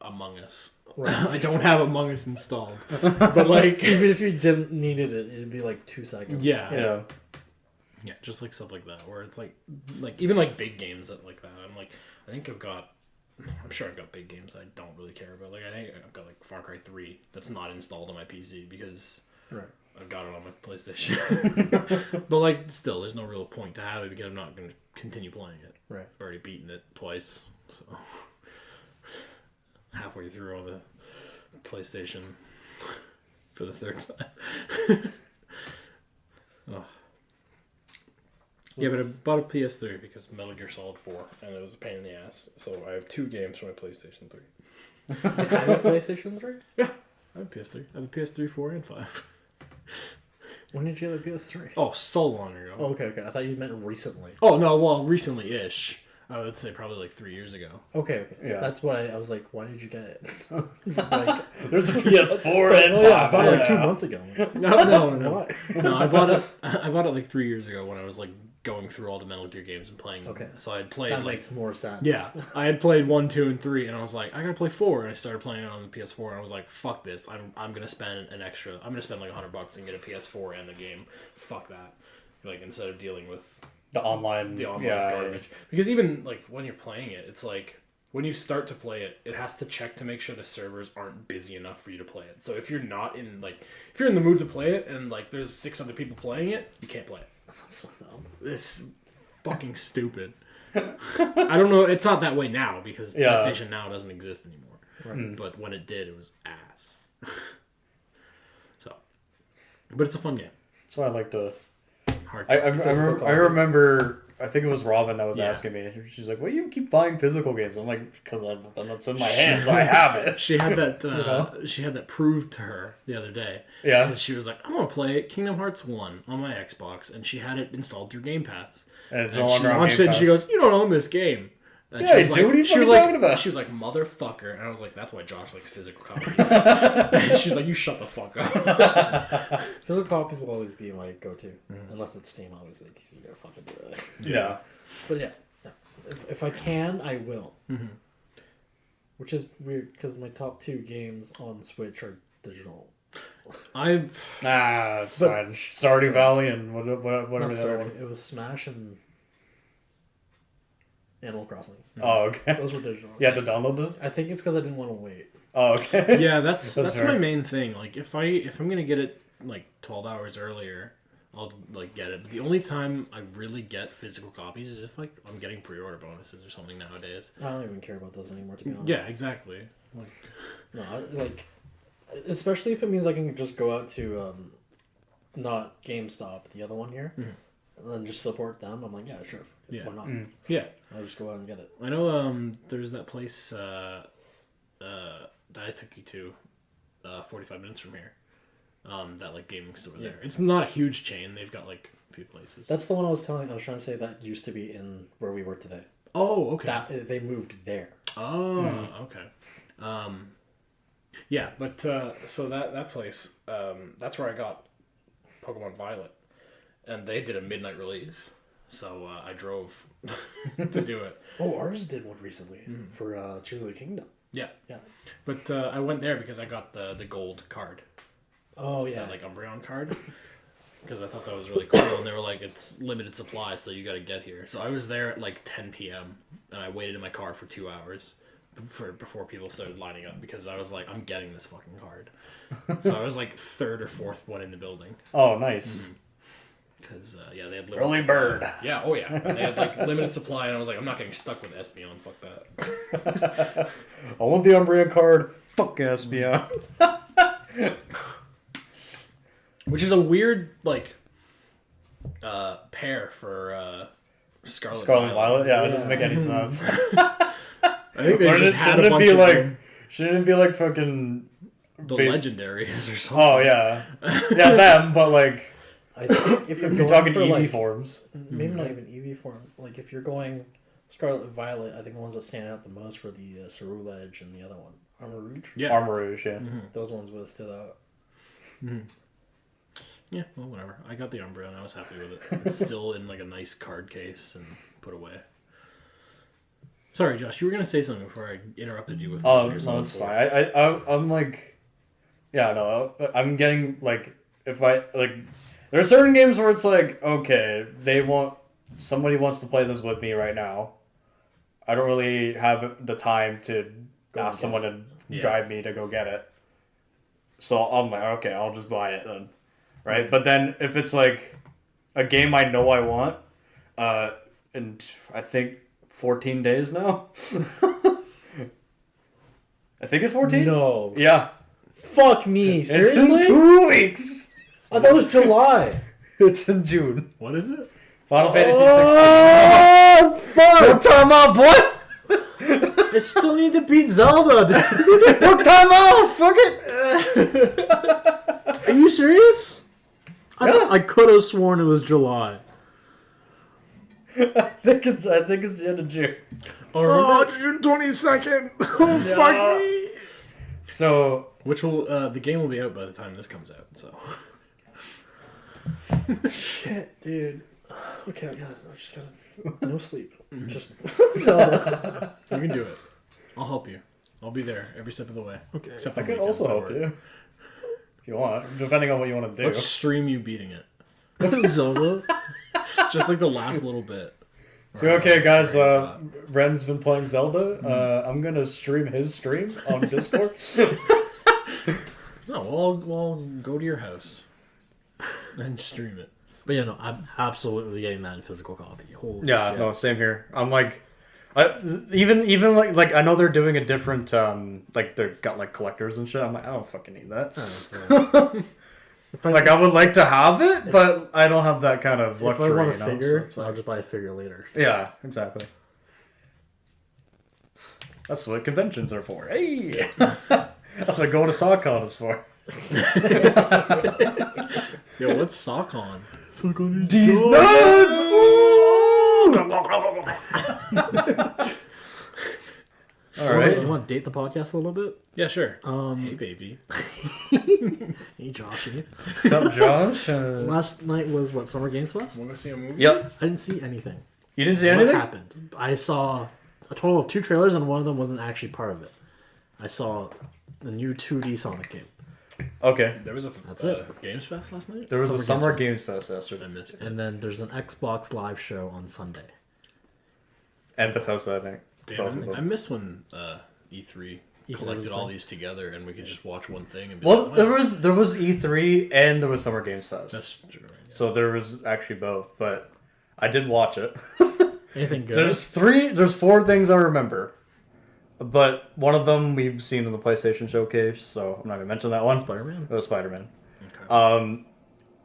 Among Us, Right. I don't have Among Us installed. But like, Even if you didn't needed it, it'd be like 2 seconds. yeah, just like stuff like that, where it's like even like big games that like that. I'm like, I'm sure I've got big games that I don't really care about. Like I think I've got like Far Cry 3 that's not installed on my PC because Right. I've got it on my PlayStation. But like still, there's no real point to have it because I'm not going to continue playing it. Right. I've already beaten it twice, so halfway through on the PlayStation for the third time. Oh. Yeah, but I bought a PS3 because Metal Gear Solid 4, and it was a pain in the ass. So I have 2 games for my PlayStation 3. You have a PlayStation 3? Yeah, I have a PS3. I have a PS3, 4, and 5. When did you get a PS3? Oh, so long ago. Oh, okay. I thought you meant recently. Oh, no, well, recently-ish. I would say probably like 3 years ago. Okay. Yeah. That's what I was like, why did you get it? Like, There's a PS4 and oh, yeah, I bought it like 2 yeah. months ago. No. What? No, I bought it like 3 years ago when I was like going through all the Metal Gear games and playing them. Okay. So I had played That like makes more sense. yeah, I had played 1, 2, and 3, and I was like, I gotta play 4, and I started playing it on the PS4, and I was like, fuck this, I'm gonna spend an extra, I'm gonna spend like $100 and get a PS4 and the game. Fuck that. Like instead of dealing with The online garbage, because even like when you're playing it, it's like when you start to play it, it has to check to make sure the servers aren't busy enough for you to play it. So if you're not in if you're in the mood to play it and like there's 6 other people playing it, you can't play it. That's so dumb. It's fucking stupid. I don't know. It's not that way now because PlayStation Now doesn't exist anymore. Right. But when it did, it was ass. So, but it's a fun game. So I like to. Hard. I Physical copies. remember. I think it was Robin that was Yeah. asking me. She's like, "Why do you keep buying physical games?" I'm like, "Because it's in my hands. I have it." She had that. know? She had that proved to her the other day. Yeah. Because she was like, "I'm gonna play Kingdom Hearts 1 on my Xbox," and she had it installed through Game Pass. And it's And no she longer on launched Game it, and she Pass. goes, "You don't own this game." And Yeah, she was I do. What are you she was fucking like, talking about? She was like, "Motherfucker," and I was like, "That's why Josh likes physical copies." And she's like, "You shut the fuck up." Physical copies will always be my go-to. Unless it's Steam, obviously, because you gotta fucking do it. Yeah. But yeah. If I can, I will. Mm-hmm. Which is weird, because my top 2 games on Switch are digital. I Nah, it's But- fine. Stardew Valley and whatever Not the other starting. one. It was Smash and Animal Crossing. Oh, okay. Those were digital. You had to download those? I think it's because I didn't want to wait. Oh, okay. yeah, that's That's my fair. main thing. Like if I'm gonna get it like 12 hours earlier, I'll like get it. The only time I really get physical copies is if like I'm getting pre-order bonuses or something nowadays. I don't even care about those anymore, to be honest. Yeah, exactly. Like, No, like, especially if it means I can just go out to, not GameStop, the other one here, and then just support them. I'm like, yeah, sure. Yeah. Why not? yeah, I'll just go out and get it. I know. There's that place that I took you to, 45 minutes from here. That like gaming store there. It's not a huge chain. They've got like a few places. That's the one I was trying to say that used to be in where we were today. Oh, okay. That they moved there. Oh, okay. Yeah, but so that place, that's where I got Pokemon Violet, and they did a midnight release, so I drove to do it. Oh, ours did one recently for Tears of the Kingdom. Yeah, Yeah. but I went there because I got the gold card, Oh yeah. that like Umbreon card, because I thought that was really cool, and they were like, it's limited supply, so you got to get here. So I was there at like 10 p.m. and I waited in my car for 2 hours before people started lining up, because I was like, I'm getting this fucking card. So I was like 3rd or 4th one in the building, Oh, nice. because yeah, they had limited Early supply. bird. Yeah, oh yeah, they had like limited supply, and I was like, I'm not getting stuck with Espeon. Fuck that. I want the Umbreon card. Fuck Espeon. Which is a weird like pair for Scarlet Violet. Yeah, it doesn't make any sense. I think they just had a Shouldn't bunch it be of like? them. Shouldn't it be like fucking? The legendaries or something. Oh yeah, yeah, them. But like, I think if if you're you're talking for, EV like, forms, maybe not even EV forms. Like if you're going Scarlet Violet, I think the ones that stand out the most were the Ceruledge and the other one, Armor Rouge. Yeah. Armor Rouge, yeah. Those ones would have stood out. Yeah, well, whatever. I got the Umbra and I was happy with it. It's still in like a nice card case and put away. Sorry, Josh, you were gonna say something before I interrupted you with. Oh no, it's fine. I'm like, yeah, no, I'm getting like, if I like, there are certain games where it's like, okay, somebody wants to play this with me right now. I don't really have the time to ask someone to drive me to go get it. So I'm like, okay, I'll just buy it then, right? But then if it's like a game I know I want, and I think 14 days now. I think it's 14. No. Yeah. Fuck me. Seriously? It's in 2 weeks. I thought it was July. It's in June. What is it? Final Fantasy 16. Oh, fuck! Book time up, what? I still need to beat Zelda, dude. Book time up, fuck it. Are you serious? Yeah. I could have sworn it was July. I think it's the end of June. Oh, June 22nd. Oh, fuck me. So, Which will the game will be out by the time this comes out. So Shit, dude. Okay, I just gotta. No sleep. Just. So. you can do it. I'll help you. I'll be there every step of the way. Okay. Except I on can weekends, also don't help worry. you. If you want, depending on what you want to do. Let's stream you beating it. Zelda. Just like the last little bit. So, okay, guys, Ren's been playing Zelda. I'm going to stream his stream on Discord. No, we'll go to your house and stream it. But yeah, no, I'm absolutely getting that in physical copy. Holy Yeah, shit. no, same here. I'm like, even like I know they're doing a different like they've got like collectors and shit. I'm like, I don't fucking need that. Like I would like to have it, but I don't have that kind of luxury. If I want a you know, figure, so it's like- I'll just buy a figure later. yeah, exactly. That's what conventions are for. Hey, that's what going to SawCon is for. Yo, what's sock on? These nuts. All right. You want to date the podcast a little bit? Yeah, sure. Hey, baby. Hey, Joshy. What's up, Josh? Last night was what, Summer Games Fest? Want to see a movie? Yep. I didn't see anything. You didn't see What anything? happened? I saw a total of 2 trailers, and one of them wasn't actually part of it. I saw the new 2D Sonic game. Okay. There was a That's it. Games Fest last night? There was a Summer Summer Games Games Fest yesterday. I missed it. And then there's an Xbox Live show on Sunday. And Bethesda, I think. Both of Damn, I them. missed when E3 was collected the all thing. these together and we could just watch one thing and be Well, like, there was E3 and there was Summer Games Fest. That's true. Right? So there was actually both, but I did watch it. Anything good? There's 4 things I remember. But one of them we've seen in the PlayStation Showcase, so I'm not gonna mention that one. Spider-Man? It was Spider-Man. Okay.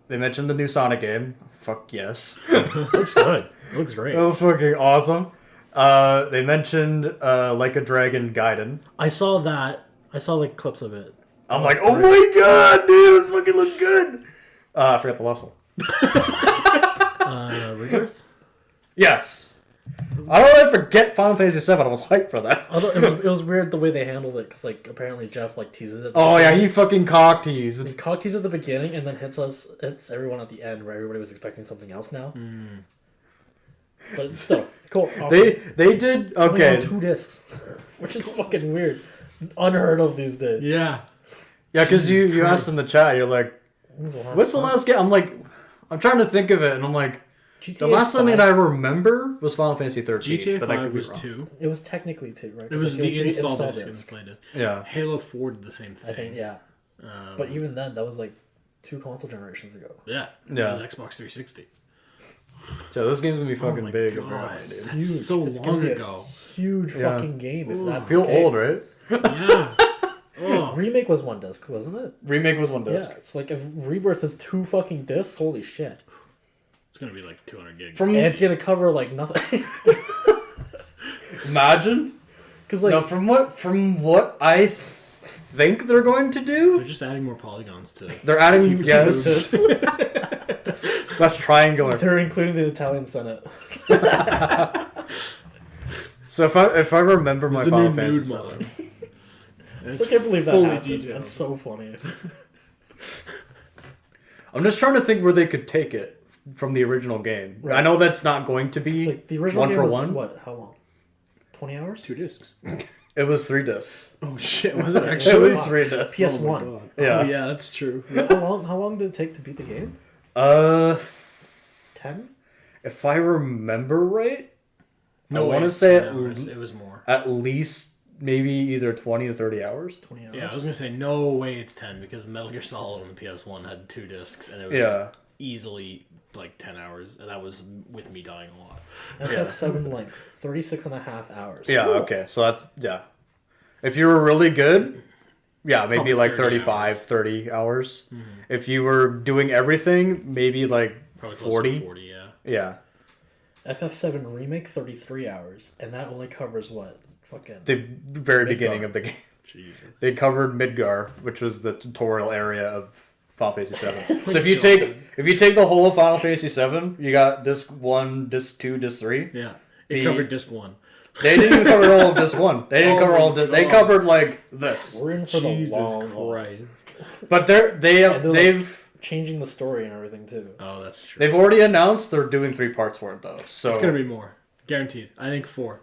They mentioned the new Sonic game. Fuck yes. Looks good. Looks great. It was fucking awesome. They mentioned Like a Dragon Gaiden. I saw that. I saw like clips of it. I'm like, oh my god, dude, this fucking looks good. I forgot the last one. Rebirth? Yes. I don't really forget Final Fantasy 7. I was hyped for that. Although it was weird the way they handled it, because like apparently Jeff like teases it. Oh yeah, he fucking cock teased. He cock teased at the beginning and then hits everyone at the end, where everybody was expecting something else now. But it's still cool. Awesome. They did Only on okay. 2 discs, which is fucking weird, unheard of these days. Yeah. Yeah, because you Jesus asked in the chat, you're like, When was the last what's the time? last game? I'm like, I'm trying to think of it, and I'm like, GTA the last thing 5? that I remember was Final Fantasy 13. GTA but I 5 could be was wrong. 2. It was technically 2, right? It was Like, the install disc disc. and played it. Yeah. Halo 4 did the same thing. I think, yeah. But even then, that was like 2 console generations ago. Yeah. Yeah. It was Xbox 360. So this game's gonna be fucking my big. God. apparently, dude. That's so It's gonna long be ago. a huge Yeah. fucking game. If that's Feel the case. old, right? Yeah. Oh. Remake was 1 disc, wasn't it? Remake was 1 disc. Yeah, it's like if Rebirth is 2 fucking discs, holy shit. It's gonna be like 200 gigs. And it's gonna cover like nothing. Imagine. Because like No, from what I think they're going to do, They're just adding more polygons to. they're adding yes, less triangular. they're including the Italian Senate. So if I remember my It's a Final new Fantasy nude VII, mode. I still can't believe that fully happened. detailed. That's so funny. I'm just trying to think where they could take it from the original game. Right. I know that's not going to be It's like the original one game for was one. what? How long? 20 hours? 2 discs. It was 3 discs. Oh shit! Was it It actually? was 3 discs. PS1. Yeah. Oh yeah, that's true. How long did it take to beat the game? 10? If I remember right, No, I want to wait. say No, it was more. at least maybe either 20 to 30 hours. 20 hours? Yeah, I was gonna say no way it's 10 because Metal Gear Solid on the PS1 had 2 discs and it was Yeah. easily like 10 hours, and that was with me dying a lot. FF7 length, 36 and a half hours. Yeah, okay. So that's, yeah. If you were really good, yeah, maybe Probably like 30 35, hours. 30 hours. If you were doing everything, maybe like Probably close 40. to 40, yeah. Yeah. FF7 Remake, 33 hours. And that only covers what? Fucking... The very Midgar. beginning of the game. Jesus. They covered Midgar, which was the tutorial area of Final Fantasy VII. So if you take the whole of Final Fantasy VII, you got disc 1, disc 2, disc 3. Yeah, it The- covered disc 1. They didn't even cover all of disc 1. They didn't Oh cover my all. They God. covered like this. We're in for the Jesus long haul. Christ. But they're, like, they've changing the story and everything, too. Oh, that's true. they've already announced they're doing 3 parts for it though. So It's gonna be more, guaranteed. I think 4.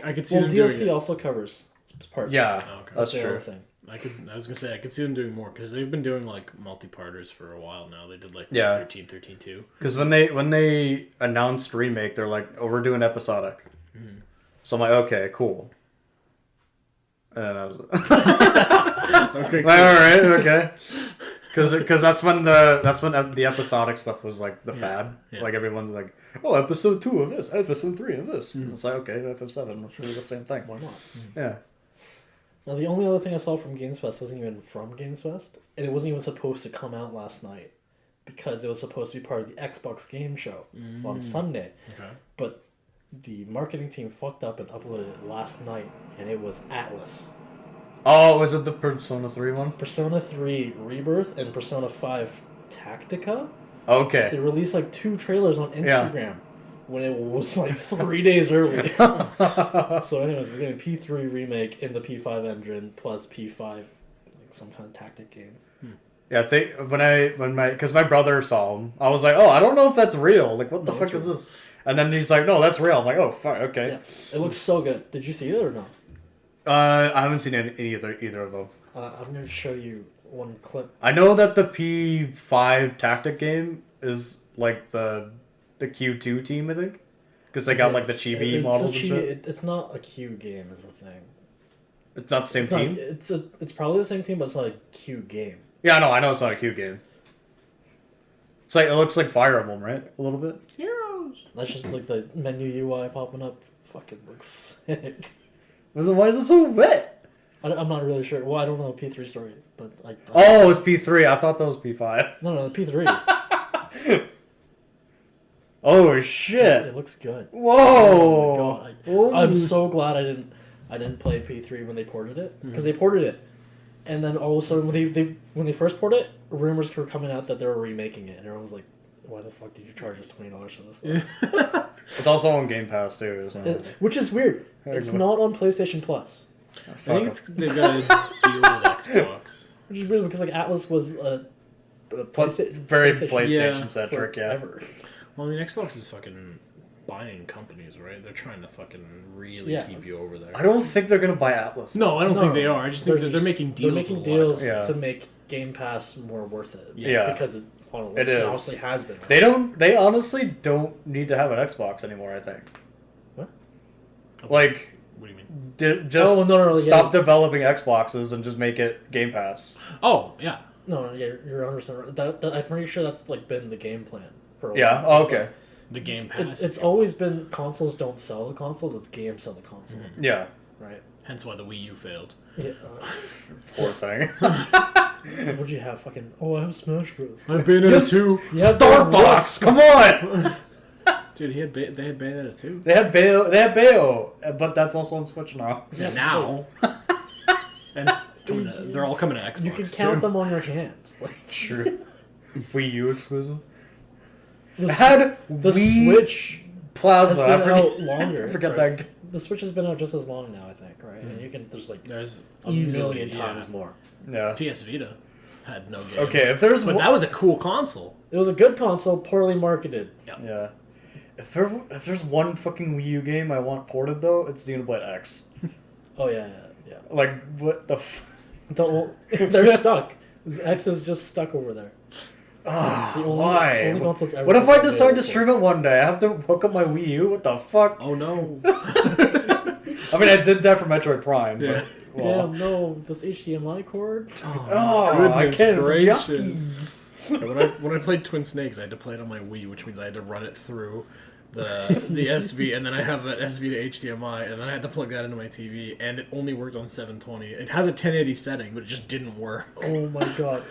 I could see Well, them doing DLC it. also covers parts. yeah, Oh, okay. that's the true. other thing. I was gonna say I could see them doing more because they've been doing like multi-parters for a while now. They did like Yeah. 13, 2. Because when they announced remake, they're like, "Oh, we're doing episodic." So I'm like, "Okay, cool." And then I was Okay, like, "All right, okay." Because that's when the episodic stuff was like the fad. yeah. Like everyone's like, "Oh, episode 2 of this, episode 3 of this." And it's like, okay, FF7, let's do the same thing. Why not? Yeah. Now, the only other thing I saw from Games Fest wasn't even from Games Fest, and it wasn't even supposed to come out last night because it was supposed to be part of the Xbox Game Show on Sunday. Okay. But the marketing team fucked up and uploaded it last night, and it was Atlas. Oh, was it the Persona 3 one? Persona 3 Rebirth and Persona 5 Tactica? Okay. They released like 2 trailers on Instagram when it was like 3 days early. So anyways, we're getting P3 remake in the P5 engine plus P5, like some kind of tactic game. Yeah, because my brother saw him, I was like, oh, I don't know if that's real. Like, what the No, fuck it's is real. this? And then he's like, no, that's real. I'm like, oh, fuck, okay. Yeah, it looks so good. Did you see it or no? I haven't seen any either of them. I'm going to show you one clip. I know that the P5 tactic game is like the Q2 team, I think, because they got like the Yes, chibi it's models a and shit. It's not a Q game is the thing. It's not the same It's not, team. it's probably the same team, but it's not a Q game. Yeah, I know it's not a Q game. It's like it looks like Fire Emblem, right? A little bit. Heroes. That's just like the menu UI popping up. Fucking looks sick. Why is it so wet? I'm not really sure. Well, I don't know P3 story, but I Oh, it's P3. I thought that was P5. no, P3. Oh shit! It looks good. Whoa! Oh my god! I'm Ooh. so glad I didn't play P3 when they ported it because they ported it, and then all of a sudden when they first ported it, rumors were coming out that they were remaking it, and everyone was like, "Why the fuck did you charge us $20 for this stuff?" It's also on Game Pass too, isn't it? Which is weird. It's not on PlayStation Plus, I think it's, they've got a deal with Xbox. which is weird because like Atlas was a Very PlayStation PlayStation centric, yeah. forever. Well, I mean, Xbox is fucking buying companies, right? They're trying to fucking really Yeah. keep you over there. I don't think they're gonna buy Atlas. No, I don't No, think they are. I just think they're making deals. They're making with a lot of deals Yeah. to make Game Pass more worth it. Yeah. because it's on. It is. Honestly, has been. They honestly don't need to have an Xbox anymore. I think. What? Like, What do you mean? just Oh, no, stop developing Xboxes and just make it Game Pass. Oh, yeah. No, yeah, you're 100% right. That I'm pretty sure that's like been the game plan for a while. Yeah. Oh, It's okay. like- The Game Pass. It's always been consoles don't sell the console, it's games sell the console, Yeah. right? Hence why the Wii U failed. Yeah, Poor thing. What'd you have? Fucking. Oh, I have Smash Bros. I have Bayonetta 2. You have Star the Fox, come on! Dude, they had Bayonetta 2. They had Bayo, but that's also on Switch now. Yeah, now. And they're all coming to Xbox. You can count too. them on your hands. Like, True. Wii U exclusive. the Had the Wii Switch Plaza. has I been forget, out longer. I forget right? that. The Switch has been out just as long now, I think, right? And you can there's a million times more. Yeah. PS Vita had no games. Okay, if there's but one- that was a cool console. It was a good console, poorly marketed. Yeah. If there's one fucking Wii U game I want ported though, it's Xenoblade X. Oh yeah. Like what the? They're stuck. X is just stuck over there. Ah, It's the only- why? only console it's ever What if I been decide to available stream it one day? I have to hook up my Wii U. What the fuck? Oh no. I mean, I did that for Metroid Prime. Yeah. But, well, Damn, no, this HDMI cord. Oh, I Goodness can't. gracious. Yucky. when I played Twin Snakes, I had to play it on my Wii, which means I had to run it through the SV, and then I have that SV to HDMI, and then I had to plug that into my TV, and it only worked on 720. It has a 1080 setting, but it just didn't work. Oh my god.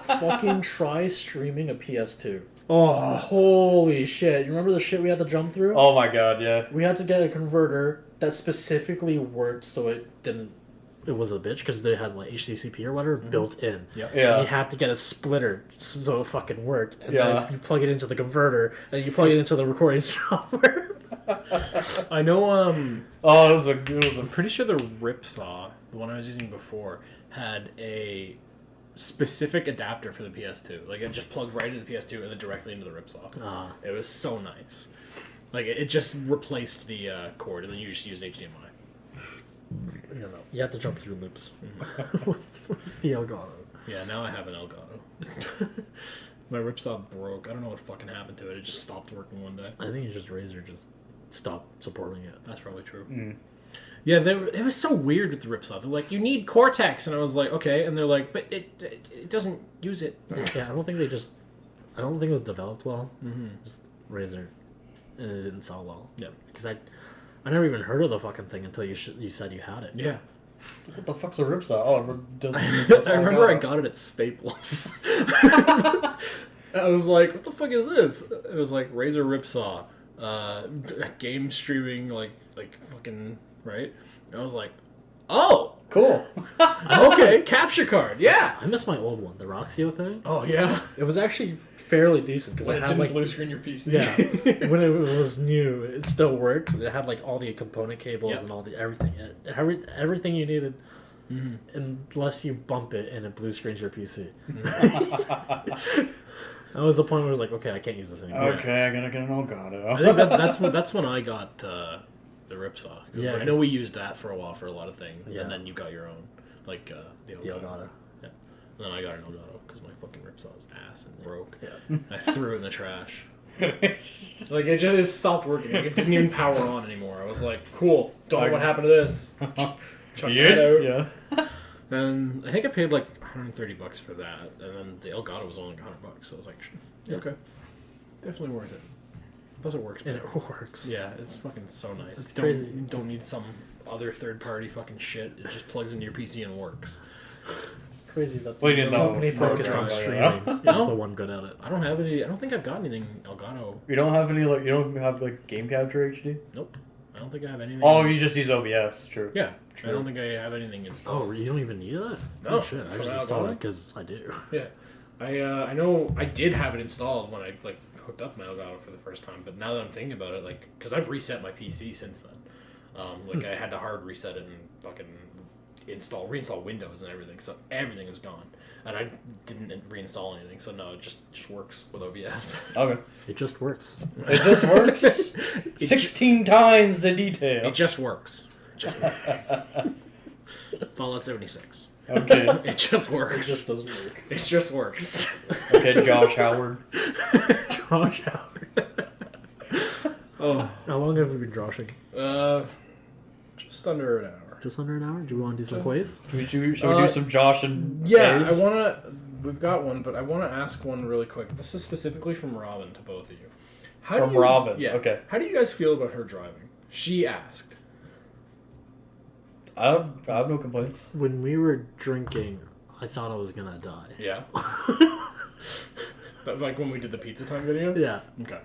Fucking try streaming a PS2. Oh. Holy shit. You remember the shit we had to jump through? Oh my god, yeah. We had to get a converter that specifically worked so it didn't. It was a bitch because they had like HDCP or whatever built in. Yep. And Yeah. you had to get a splitter so it fucking worked. And Yeah. then you plug it into the converter and you plug it into the recording software. I know. Oh, it was a. I'm pretty sure the Ripsaw, the one I was using before, had a specific adapter for the PS2. Like it just plugged right into the PS2 and then directly into the Ripsaw. It was so nice. Like it just replaced the cord, and then you just used HDMI. You know, you have to jump through loops. The Elgato. Yeah, now I have an Elgato. My Ripsaw broke. I don't know what fucking happened to it. It just stopped working one day. I think it's just Razer just stopped supporting it. That's probably true. Mm. Yeah, it was so weird with the Ripsaw. They're like, you need Cortex, and I was like, okay. And they're like, but it doesn't use it. Yeah, I don't think it was developed well. Mm-hmm. Just Razer, and it didn't sell well. Yeah, because I never even heard of the fucking thing until you said you had it. yeah. What the fuck's a Ripsaw? Oh, it does. I remember I got it at Staples. I was like, what the fuck is this? It was like Razer Ripsaw, game streaming, like fucking, right? And I was like, oh, Cool. okay, capture card, yeah. I miss my old one, the Roxio thing. Oh yeah. It was actually fairly decent because When it it had didn't like blue screen your PC. yeah, when it was new, it still worked. It had like all the component cables Yep. and all the everything. Everything you needed, unless you bump it and it blue screens your PC. That was the point where I was like, okay, I can't use this anymore. Okay, I gotta get an Elgato. I think that's when I got the Ripsaw. Yeah, I know we used that for a while for a lot of things, Yeah. and then you got your own, like the Elgato. The Elgato. Yeah. And then I got an Elgato because my fucking Ripsaw's ass and broke. Yeah. I threw it in the trash. Like it just stopped working. Like, it didn't even power on anymore. I was like, cool. Don't know what happened to this. Chuck that out. Yeah. And I think I paid like $130 for that, and then the Elgato was only like $100. So I was like, Yeah. okay, definitely worth it. Plus it works. And better. it works. Yeah, it's fucking so nice. It's don't, crazy. You don't need some other third-party fucking shit. It just plugs into your PC and works. Crazy that Well, you didn't the know company focused on program, streaming yeah. is the one good at it. I don't have any. I don't think I've got anything Elgato. You don't have any you don't have Game Capture HD? Nope. I don't think I have anything. Oh, you just use OBS. True. yeah. True. I don't think I have anything installed. Oh, you don't even need that? No, Oh, shit. I for just Elgato? installed it because I do. Yeah, I know I did have it installed when I hooked up my Elgato for the first time, but now that I'm thinking about it, because I've reset my PC since then. I had to hard reset it and fucking reinstall Windows and everything, so everything is gone, and I didn't reinstall anything, so no, it just works with OBS. Okay. It just works. It just works. 16 times the detail. It just works. It just works. Fallout 76. Okay. It just It works. just doesn't work. It just works. Okay, Josh Howard. Josh Howard. Oh. How long have we been joshing? Just under an hour. Just under an hour? Do we want to do some quiz? Should we do some Josh and Yeah, Queys? we've got one, but I want to ask one really quick. This is specifically from Robin to both of you. From Robin, Yeah. okay. How do you guys feel about her driving? She asked. I have no complaints. When we were drinking, I thought I was gonna die. Yeah. But like when we did the pizza time video. Yeah, Okay.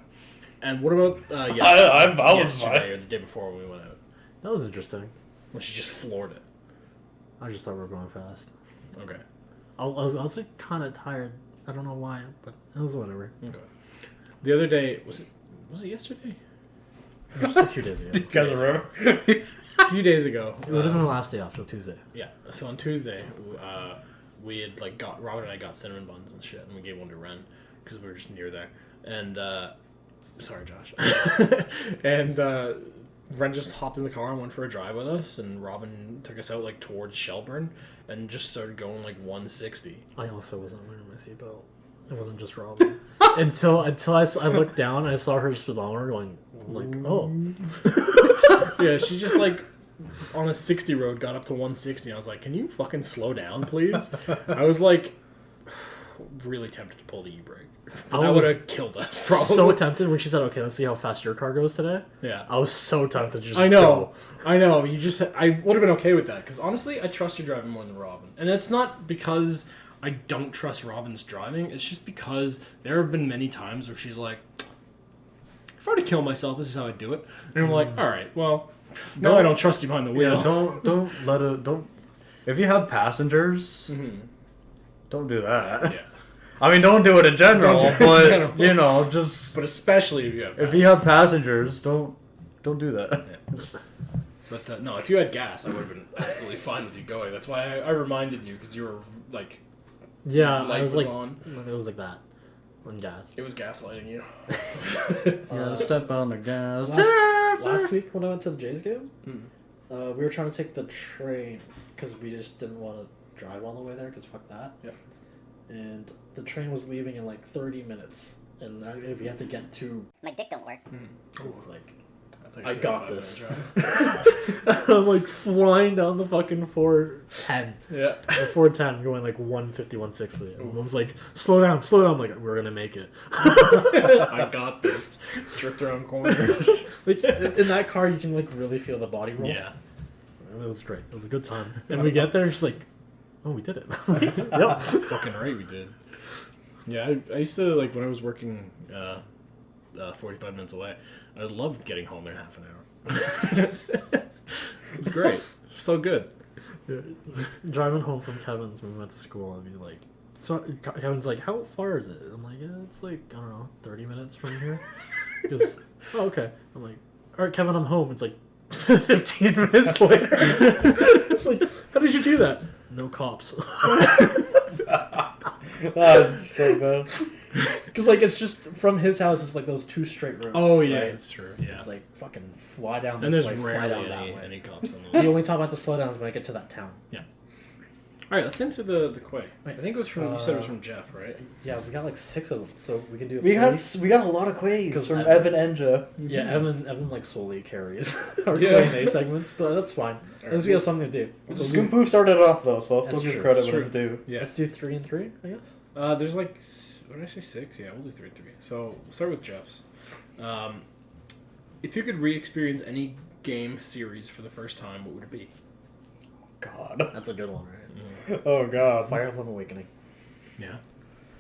And what about I was yesterday fine. or the day before when we went out? that was interesting. When she just floored it. I just thought we were going fast. Okay. I was like kind of tired. I don't know why, but it was whatever. Okay. The other day was it yesterday? Just a few days ago. You guys remember? A few days ago. It would have been the last day off till Tuesday. Yeah. So on Tuesday, we had like Robert and I got cinnamon buns and shit, and we gave one to Ren because we were just near there. And sorry, Josh. And Ren just hopped in the car and went for a drive with us, and Robin took us out like towards Shelburne and just started going like 160. I also wasn't wearing my seatbelt. It wasn't just Robin. until I looked down and I saw her speedometer going like, oh. Yeah, she just like on a 60 road got up to 160. I was like, can you fucking slow down, please? I was like really tempted to pull the e-brake. That would have killed us, probably. So tempted when she said, okay, let's see how fast your car goes today. Yeah. I was so tempted to just I know. go. I know. I would have been okay with that because honestly, I trust your driving more than Robin, and it's not because I don't trust Robin's driving. It's just because there have been many times where she's like, "If I were to kill myself, this is how I do it," and I'm like, "All right, well, no, I don't trust you behind the wheel." Yeah, don't let it. Don't. If you have passengers, don't do that. Yeah. I mean, don't do it in general, Don't do it in but general. you know, just But especially if you have. if you have passengers, don't do that. Yeah. But no, if you had gas, I would have been absolutely fine with you going. That's why I reminded you because you were like, Yeah, light I was was like, on. it was like that on gas. It was gaslighting you. Yeah, step on the gas. Last week when I went to the Jays game, Mm. we were trying to take the train because we just didn't want to drive all the way there because fuck that. Yep. And the train was leaving in like 30 minutes, and if we had to get to, My dick don't work. it was like, thought you I said got 5 this. minute drive. I'm like flying down the fucking 410. Yeah. The 410 going like 150, 160. And I was like, slow down. I'm like, we're gonna make it. I got this. Drift around corners. Like in that car, you can like really feel the body roll. Yeah. It was great. It was a good time. And we get there, and she's like, oh, we did it. Yep. Fucking right, we did. Yeah, I used to, like, when I was working 45 minutes away, I loved getting home in half an hour. It was great. So good. Yeah. Driving home from Kevin's when we went to school, I'd be like, so Kevin's like, how far is it? I'm like, yeah, it's like, I don't know, 30 minutes from here. Because, oh, okay. I'm like, all right, Kevin, I'm home. It's like 15 minutes later. It's like, how did you do that? No cops. That's so bad. Because, like, it's just from his house, it's like those 2 straight roads. Oh, yeah, right? that's true. Yeah. It's like, fucking fly down And this there's way, fly down rarely that any, way. any cops on The the only time I have to slow down is when I get to that town. Yeah. All right, let's into the Quay. I Wait, think it was from, you said it was from Jeff, right? Yeah, we got like 6 of them, so we can do. We three. got a lot of Quays 'Cause from Evan- Evan and Jeff. Yeah, Evan like solely carries our Yeah. Q&A segments, but that's fine. At least we have something to do. So Scoop Poof started it off though, so I'll still That's give true, credit that's when it's due. Yeah. let's do 3 and 3, I guess. There's like, what did I say, 6? Yeah, we'll do 3 and 3. So we'll start with Jeff's. If you could re-experience any game series for the first time, what would it be? God. That's a good one, right? Oh God. Fire Emblem Awakening. Yeah.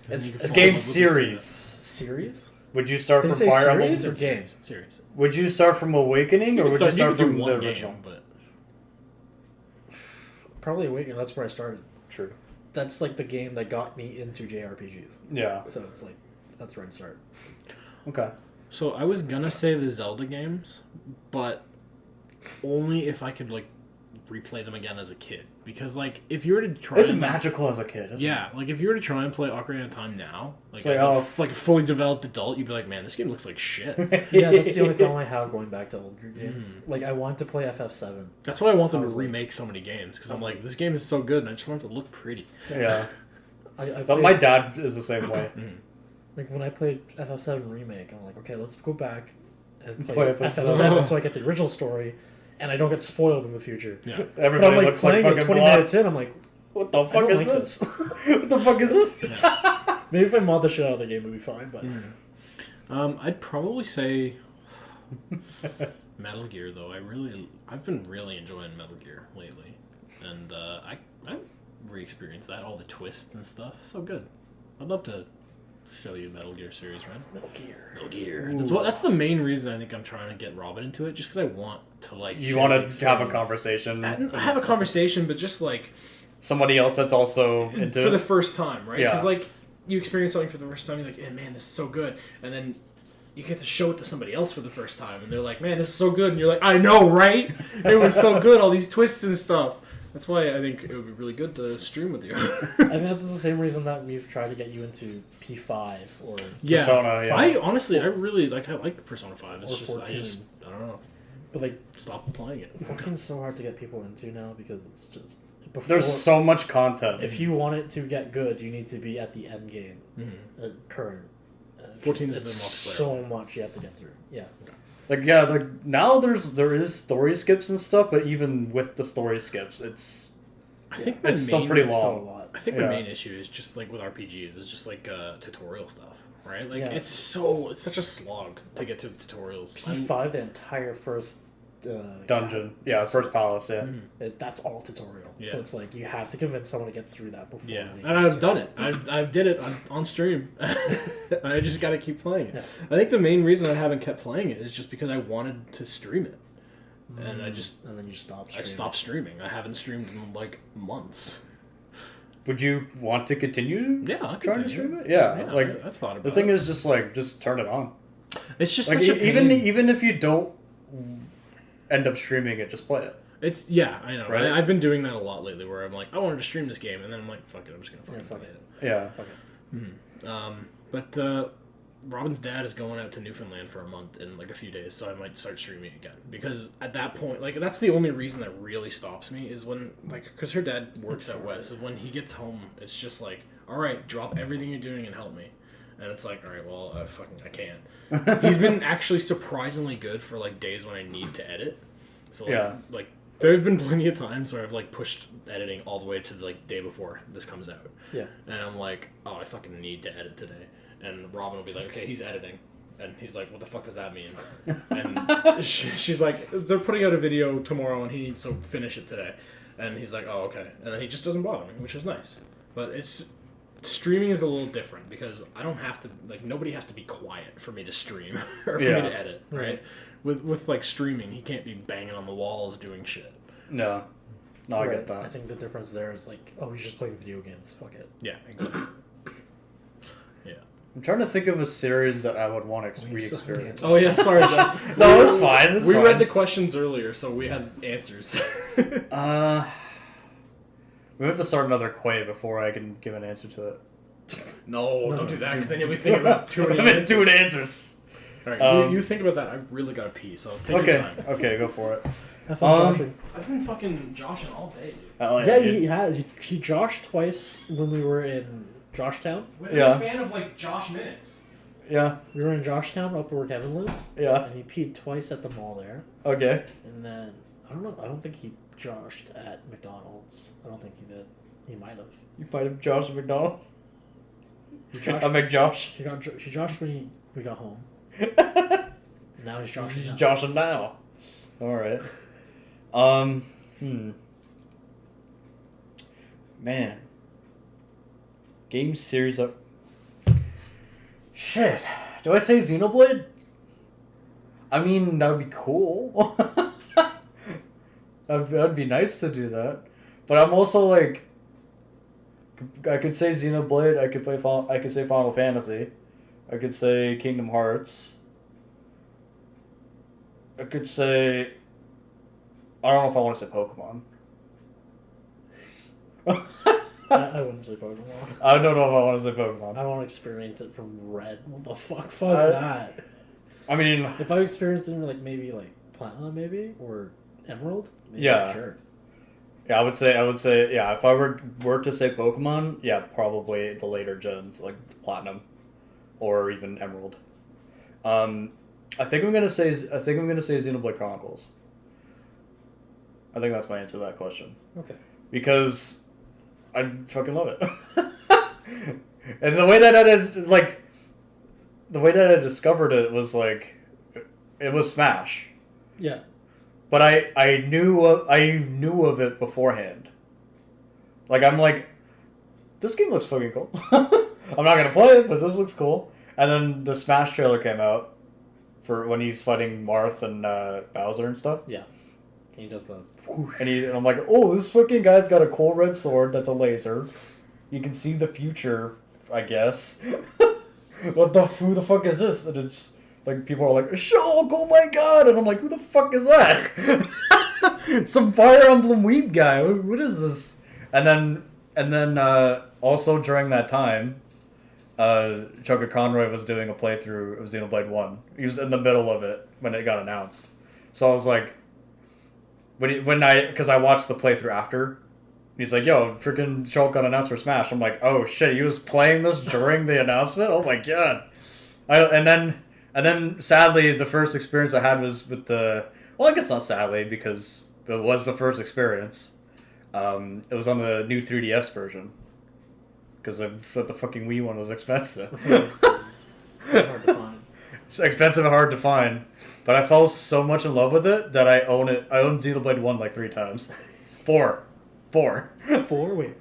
It's A game series. series. Would you start Did from you say Fire Emblem? series or game? Series. Would you start from Awakening or would you start do from the one original? game, but Probably Awakening. That's where I started. True. That's like the game that got me into JRPGs. Yeah. So it's like that's where I'd start. Okay. so I was gonna say the Zelda games, but only if I could like replay them again as a kid. Because like if you were to try, It's magical as a kid. Isn't yeah, like if you were to try and play Ocarina of Time now, like It's like, as oh. like a fully developed adult, you'd be like, man, this game looks like shit. it? Yeah, that's the only problem I have going back to older games. Like I want to play FF7. That's why I want them I to was like- remake so many games because I'm like, this game is so good, and I just want it to look pretty. Yeah. I But played- my dad is the same way. Like when I played FF7 remake, I'm like, okay, let's go back and Play play FF7. FF7 so I get the original story, and I don't get spoiled in the future. Yeah. But Everybody I'm like looks like playing it fucking 20 blood. minutes in, I'm like, What the I fuck don't is like this? this. What the fuck is this? Maybe if I mod the shit out of the game, it'd be fine. But I'd probably say Metal Gear though. I've been really enjoying Metal Gear lately, and re-experience that, all the twists and stuff. So good. I'd love to show you Metal Gear series, Red. Metal Gear. Metal Gear. That's the main reason I think I'm trying to get Robin into it, just because I want to like. You want to have a conversation. Have a conversation, but just like somebody else that's also into for the first time, right? Yeah. Because like you experience something for the first time, you're like, "Eh, man, this is so good," and then you get to show it to somebody else for the first time, and they're like, "Man, this is so good," and you're like, "I know, right? It was so good, all these twists and stuff." That's why I think it would be really good to stream with you. I think that's the same reason that we've tried to get you into P5 or Persona, yeah. I honestly, I really like Persona 5. It's Or just 14. I don't know. But like Stop playing it. 14's so hard to get people into now because it's just before, There's so much content. if you want it to get good, you need to be at the end game, current. 14 is it's the multiplayer so much you have to get through. Yeah. Like now there is story skips and stuff, but even with the story skips, it's still pretty It's still a long. lot. I think my main issue is just like with RPGs is just like tutorial stuff, right? Like Yeah. it's such a slog to get to the tutorials. P5, the entire first Dungeon, first palace, that's all tutorial. Yeah. So it's like you have to convince someone to get through that before. Yeah, they and I've done it. I've did it on stream. And I just got to keep playing it. Yeah. I think the main reason I haven't kept playing it is just because I wanted to stream it, and and then you stop. I stopped streaming. I haven't streamed in like months. Would you want to continue? Yeah, I'll trying to continue. stream it. Yeah, like I've thought about the thing it. is just turn it on. It's just Like such a pain. even if you don't end up streaming it, just play it. It's I know. Right? I've been doing that a lot lately, where I'm like, I wanted to stream this game, and then I'm like, fuck it, I'm just gonna fucking fuck play it. it. Yeah. But Robin's dad is going out to Newfoundland for a month in like a few days, so I might start streaming again. Because at that point, like that's the only reason that really stops me is when because her dad works out west, is when he gets home, it's just like, all right, drop everything you're doing and help me. And it's like, all right, well, I can't. He's been actually surprisingly good for like days when I need to edit. So like there's been plenty of times where I've like pushed editing all the way to the like day before this comes out. Yeah. And I'm like, oh, I fucking need to edit today. And Robin will be like, okay, he's editing. And he's like, what the fuck does that mean? And she's like, they're putting out a video tomorrow and he needs to finish it today. And he's like, oh, okay. And then he just doesn't bother me, which is nice. But streaming is a little different because I don't have to, like, nobody has to be quiet for me to stream or for me to edit, right? With like streaming, he can't be banging on the walls doing shit. No, I get that. I think the difference there is like, oh, he's just playing video games. Fuck it. Yeah, exactly. Yeah. I'm trying to think of a series that I would want to re-experience. Oh yeah, sorry. John. No, it's fine. It's we fine. read the questions earlier, so we had answers. We have to start another Quay before I can give an answer to it. No, don't do that, because then you'll be thinking about too many answers. Two answers. All right, you think about that. I really gotta pee, so take your time. Okay, go for it. Have fun joshing. I've been fucking joshing all day, dude. Oh, He has. He joshed twice when we were in Joshtown. Within a span of like Josh minutes. Yeah. We were in Joshtown, up where Kevin lives. Yeah. And he peed twice at the mall there. Okay. And then I don't know. I don't think he joshed at McDonald's. I don't think he did. He might have. You fight him, Josh McDonald. He joshed. I make Josh. She joshed when we got home. Now he's joshing. He's now. joshing now. All right. Man. Game series of. Shit. Do I say Xenoblade? I mean, that would be cool. That'd be nice to do that. But I'm also like. I could say Xenoblade. I could say Final Fantasy. I could say Kingdom Hearts. I could say. I don't know if I want to say Pokemon. I wouldn't say Pokemon. I don't know if I want to say Pokemon. I want to experience it from Red. What the fuck? Fuck that. I mean, If I experienced it in maybe Platinum, maybe, or Emerald, maybe, Yeah. sure. yeah, I would say, yeah. If I were to say Pokemon, yeah, probably the later gens, like Platinum, or even Emerald. I think I'm gonna say Xenoblade Chronicles. I think that's my answer to that question. Okay. Because I fucking love it. And the way that I discovered it was like, it was Smash. Yeah. But I knew of it beforehand. Like, I'm like, this game looks fucking cool. I'm not gonna play it, but this looks cool. And then the Smash trailer came out for when he's fighting Marth and Bowser and stuff. Yeah. He does the. And I'm like, oh, this fucking guy's got a cool red sword that's a laser. You can see the future, I guess. Who the fuck is this? And it's like people are like, Shulk, oh my god! And I'm like, who the fuck is that? Some Fire Emblem weeb guy. What is this? And then also during that time, Chucker Conroy was doing a playthrough of Xenoblade 1. He was in the middle of it when it got announced. So I was like, because I watched the playthrough after, he's like, yo, freaking Shulk got announced for Smash. I'm like, oh shit, he was playing this during the announcement? Oh my god. And then sadly, the first experience I had was with well, I guess not sadly, because it was the first experience. It was on the new 3DS version. Because I thought the fucking Wii one was expensive. Hard to find. It's expensive and hard to find. But I fell so much in love with it that I own it. I own Xenoblade 1 like 3 times. 4. 4? Wait.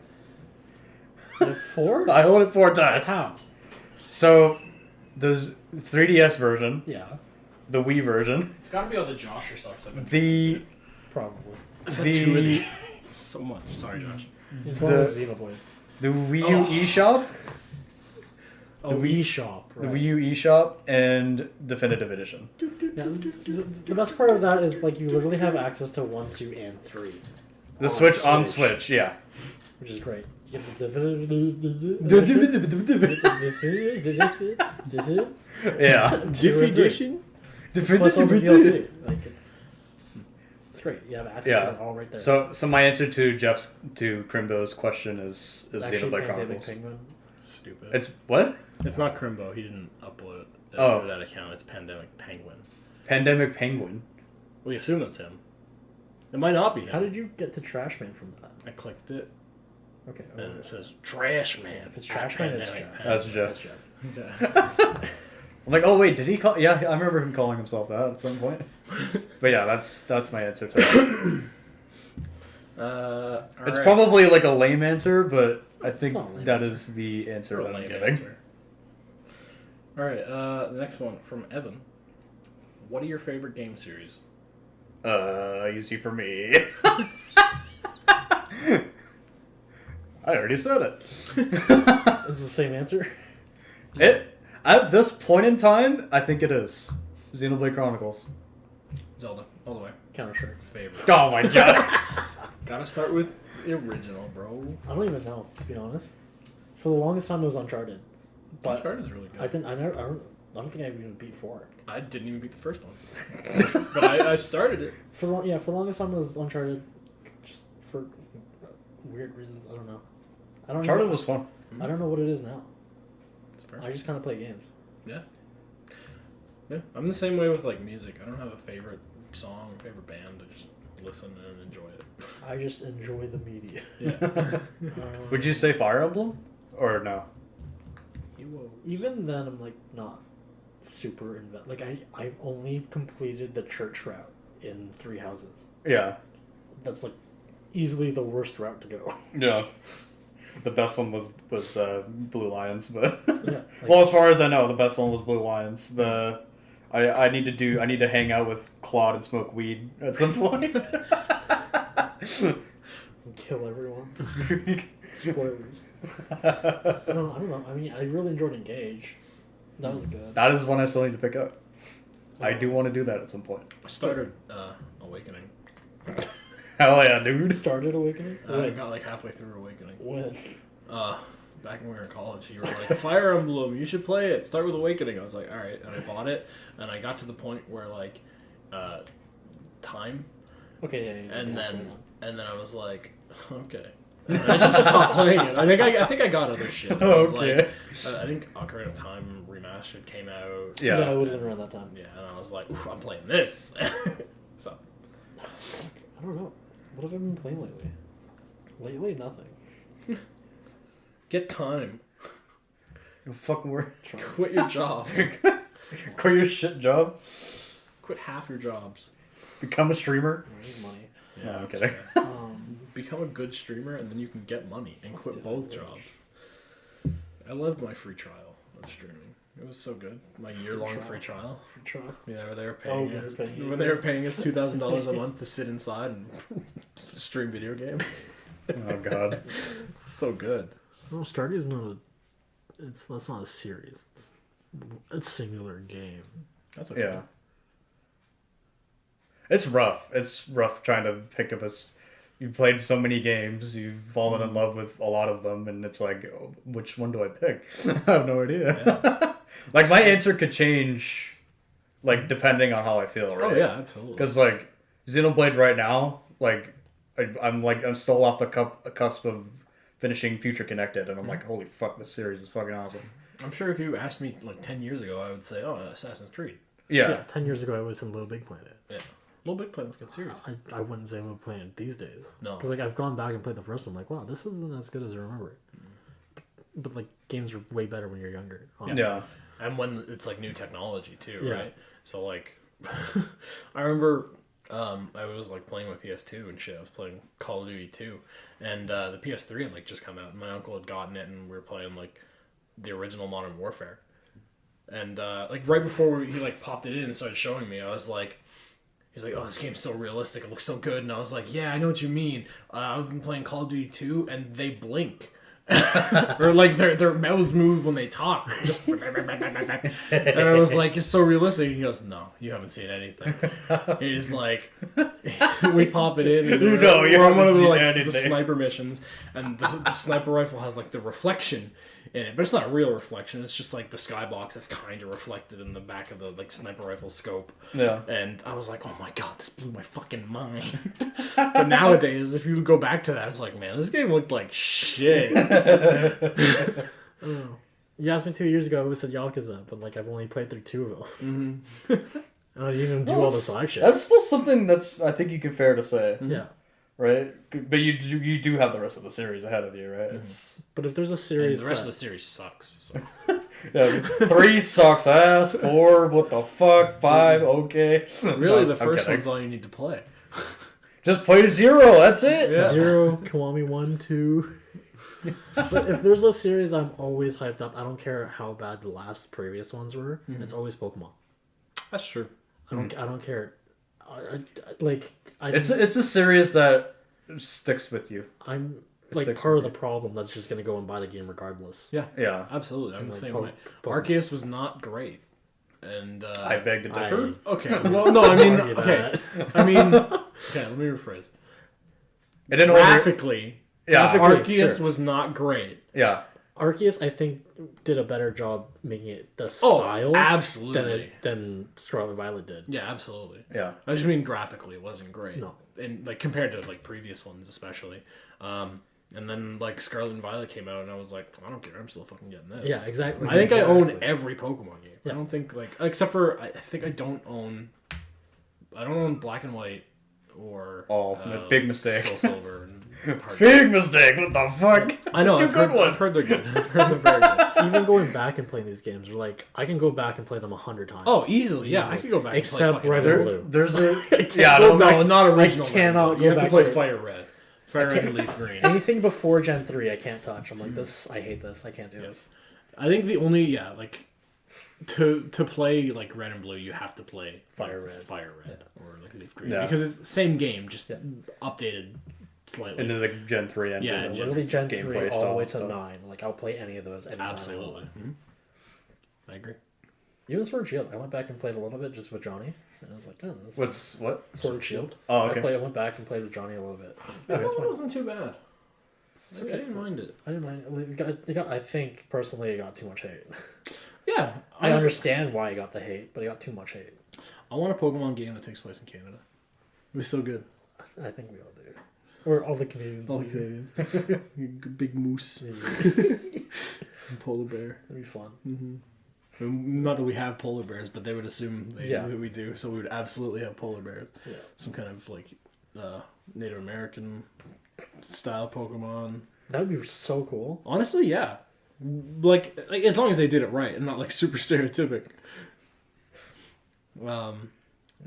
You have 4? I own it 4 times. How? So, there's 3DS version. Yeah. The Wii version. It's gotta be on the Josh or something. The... Probably. The... So much. Sorry, Josh. He's going with Xenoblade. The Wii U eShop. The Wii Shop, right. The Wii U eShop and Definitive Edition. Yeah, the best part of that is, like, you literally have access to 1, 2, and 3. The Switch on Switch, yeah. Which is great. You get the Definitive Yeah. Edition. Plus all the DLC. Like, it's great. You have access to it all right there. So my answer to Crimbo's question is it's actually Xenoblade Pandemic Chronicles. Penguin. Stupid. It's what? It's not Crimbo. He didn't upload it Oh. through that account. It's Pandemic Penguin. Pandemic Penguin. We assume it's him. It might not be him. How did you get to Trash Man from that? I clicked it, Okay. and it says Trash Man. If it's Trash Man, it's Jeff. That's Jeff. That's Jeff. Okay. I'm like, oh wait, did he call? Yeah, I remember him calling himself that at some point. But yeah, that's my answer to that. It's alright. probably like a lame answer, but I think not a lame that answer. is the answer Or that I'm lame giving. answer. Alright, the next one from Evan. What are your favorite game series? Easy for me. I already said it. It's the same answer. At this point in time, I think it is Xenoblade Chronicles. Zelda, all the way. Counter-Strike. Favorite. Oh my god. Gotta start with the original, bro. I don't even know, to be honest. For the longest time, it was Uncharted. But Uncharted is really good. I don't think I even beat 4. I didn't even beat the first one. But I started it. For the longest time, it was Uncharted. Just for weird reasons, I don't know. Uncharted was fun. I don't know what it is now. It's fair. I just kind of play games. Yeah. Yeah. I'm the same way with like music. I don't have a favorite song, favorite band. I just listen and enjoy it. I just enjoy the media. Yeah. Would you say Fire Emblem? Or no? Even then, I'm like not super invested. Like I've only completed the church route in 3 houses. Yeah. That's like easily the worst route to go. Yeah. The best one was Blue Lions, but Yeah, well, as far as I know, the best one was Blue Lions. I need to hang out with Claude and smoke weed at some point. Kill everyone. Spoilers. No, I don't know. I mean, I really enjoyed Engage. That was good. That is one I still need to pick up. I do want to do that at some point. I started Awakening. Hell yeah, dude. Started Awakening? I got like halfway through Awakening. When? Back when we were in college, you were like, Fire Emblem, you should play it. Start with Awakening. I was like, all right, and I bought it, and I got to the point where like, time, Okay, yeah. and then I was like, okay. And I just stopped playing it. I think I got other shit. It was Okay. Like, I think Ocarina of Time Remastered came out. Yeah, Yeah. I would have been around that time. Yeah, and I was like, oof, I'm playing this. So. I don't know. What have I been playing lately? Lately, nothing. Get time. You fucking work. Quit your job. Quit your shit job. Quit half your jobs. Become a streamer. I need money. No, I'm that's kidding. fair. Become a good streamer, and then you can get money and quit both jobs. I loved my free trial of streaming. It was so good. My year-long free trial. Yeah, where they were paying us, when they were paying us $2,000 a month to sit inside and stream video games. Oh god. So good. No, Stardew's not a. That's not a series. It's a singular game. That's okay. Yeah. It's rough. It's rough trying to pick up You've played so many games, you've fallen in love with a lot of them, and it's like, oh, which one do I pick? I have no idea. Yeah. Like, my answer could change, like, depending on how I feel, right? Oh, yeah, absolutely. Because, like, Xenoblade right now, like, I'm still off the cusp of finishing Future Connected, and I'm like, holy fuck, this series is fucking awesome. I'm sure if you asked me, like, 10 years ago, I would say, oh, Assassin's Creed. Yeah. 10 years ago, I was in Little Big Planet. Yeah. Little Big Planet's a good series. I wouldn't say Little Planet these days. No. Because, like, I've gone back and played the first one. I'm like, wow, this isn't as good as I remember it. But, like, games are way better when you're younger. Honestly. Yeah. And when it's, like, new technology, too, Yeah. right? So, like, I remember I was, like, playing my PS2 and shit. I was playing Call of Duty 2. And the PS3 had, like, just come out. And my uncle had gotten it, and we were playing, like, the original Modern Warfare. And, like, right before he, like, popped it in and started showing me, I was like... He's like, oh, this game's so realistic. It looks so good. And I was like, yeah, I know what you mean. I've been playing Call of Duty 2, and they blink. Or, like, their mouths move when they talk. Just and I was like, it's so realistic. And he goes, no, you haven't seen anything. And he's like, we pop it in. And we're on one of the, like, the sniper missions. And the sniper rifle has, like, the reflection in it. But it's not a real reflection. It's just, like, the skybox that's kind of reflected in the back of the, like, sniper rifle scope. Yeah. And I was like, oh my god, this blew my fucking mind. But nowadays, if you go back to that, it's like, man, this game looked like shit. Oh. You asked me 2 years ago who said Yakuza, but, like, I've only played through 2 of them. Mm-hmm. And I didn't even do all the side shit. That's still something that's, I think you can fair to say. Yeah. Right? But you do have the rest of the series ahead of you, right? It's But if there's a series And the rest of the series sucks. So. yeah, 3 sucks ass, 4, what the fuck, 5, okay. Really, No, the I'm first kidding. one's all you need to play. Just play 0, that's it. Yeah. 0, Kiwami 1, 2. But if there's a series I'm always hyped up, I don't care how bad the last previous ones were. It's always Pokemon. That's true. I don't care. It's a series that sticks with you. I'm like Six part of would the problem that's just gonna go and buy the game regardless. Yeah, Yeah. absolutely. I'm the like same Po- way. Pokemon. Arceus was not great, and I beg to differ. okay. Well, no, I mean, Argue okay. that. I mean, okay. Let me rephrase. It didn't Graphically, Yeah. Arceus sure. was not great. Yeah. Arceus, I think, did a better job making it the style absolutely. than Scarlet Violet did. Yeah, absolutely. Yeah. I just mean graphically, it wasn't great. No. And like compared to like previous ones, especially. And then like Scarlet and Violet came out, and I was like, I don't care. I'm still fucking getting this. Yeah, exactly. I think I own Exactly. every Pokemon game. Yeah. I don't think like except for I think I don't own Black and White or big mistake. Soul Silver and Heart Big mistake. What the fuck? I know. 2 I've good heard, ones. I've heard they're good. I've heard they're very good. Even going back and playing these games, like I can go back and play them 100 times. Oh, easily. Yeah, I could go back. Except and play Red fucking and Blue. Blue. There's a No, not original. I cannot Red. go You have to back play to- Fire Red. Fire Red and Leaf Green. Anything before Gen 3, I can't touch. I'm like, this, I hate this. I can't do this. I think the only like to play like Red and Blue, you have to play Fire Red. or like Leaf Green Yeah. because it's the same game, just updated slightly. into the Gen 3 engine. Yeah, and Literally Gen 3 gameplay all the way style to stuff. 9. Like, I'll play any of those anytime. Absolutely. I agree. Even Sword and Shield. I went back and played a little bit just with Johnny. And I was like, oh, this is What? Sword and Shield. Oh, okay. I went back and played with Johnny a little bit. That one wasn't too bad. I didn't mind it. I didn't mind. I think, personally, it got too much hate. Yeah, I understand why it got the hate, but it got too much hate. I want a Pokemon game that takes place in Canada. It was so good. I think we all do. Or all the Canadians. All the do. Canadians. Big moose Maybe. and polar bear. That'd be fun. Not that we have polar bears, but they would assume Yeah. that we do. So we would absolutely have polar bears. Yeah. Some kind of like Native American style Pokemon. That would be so cool. Honestly, yeah. Like as long as they did it right and not like super stereotypic.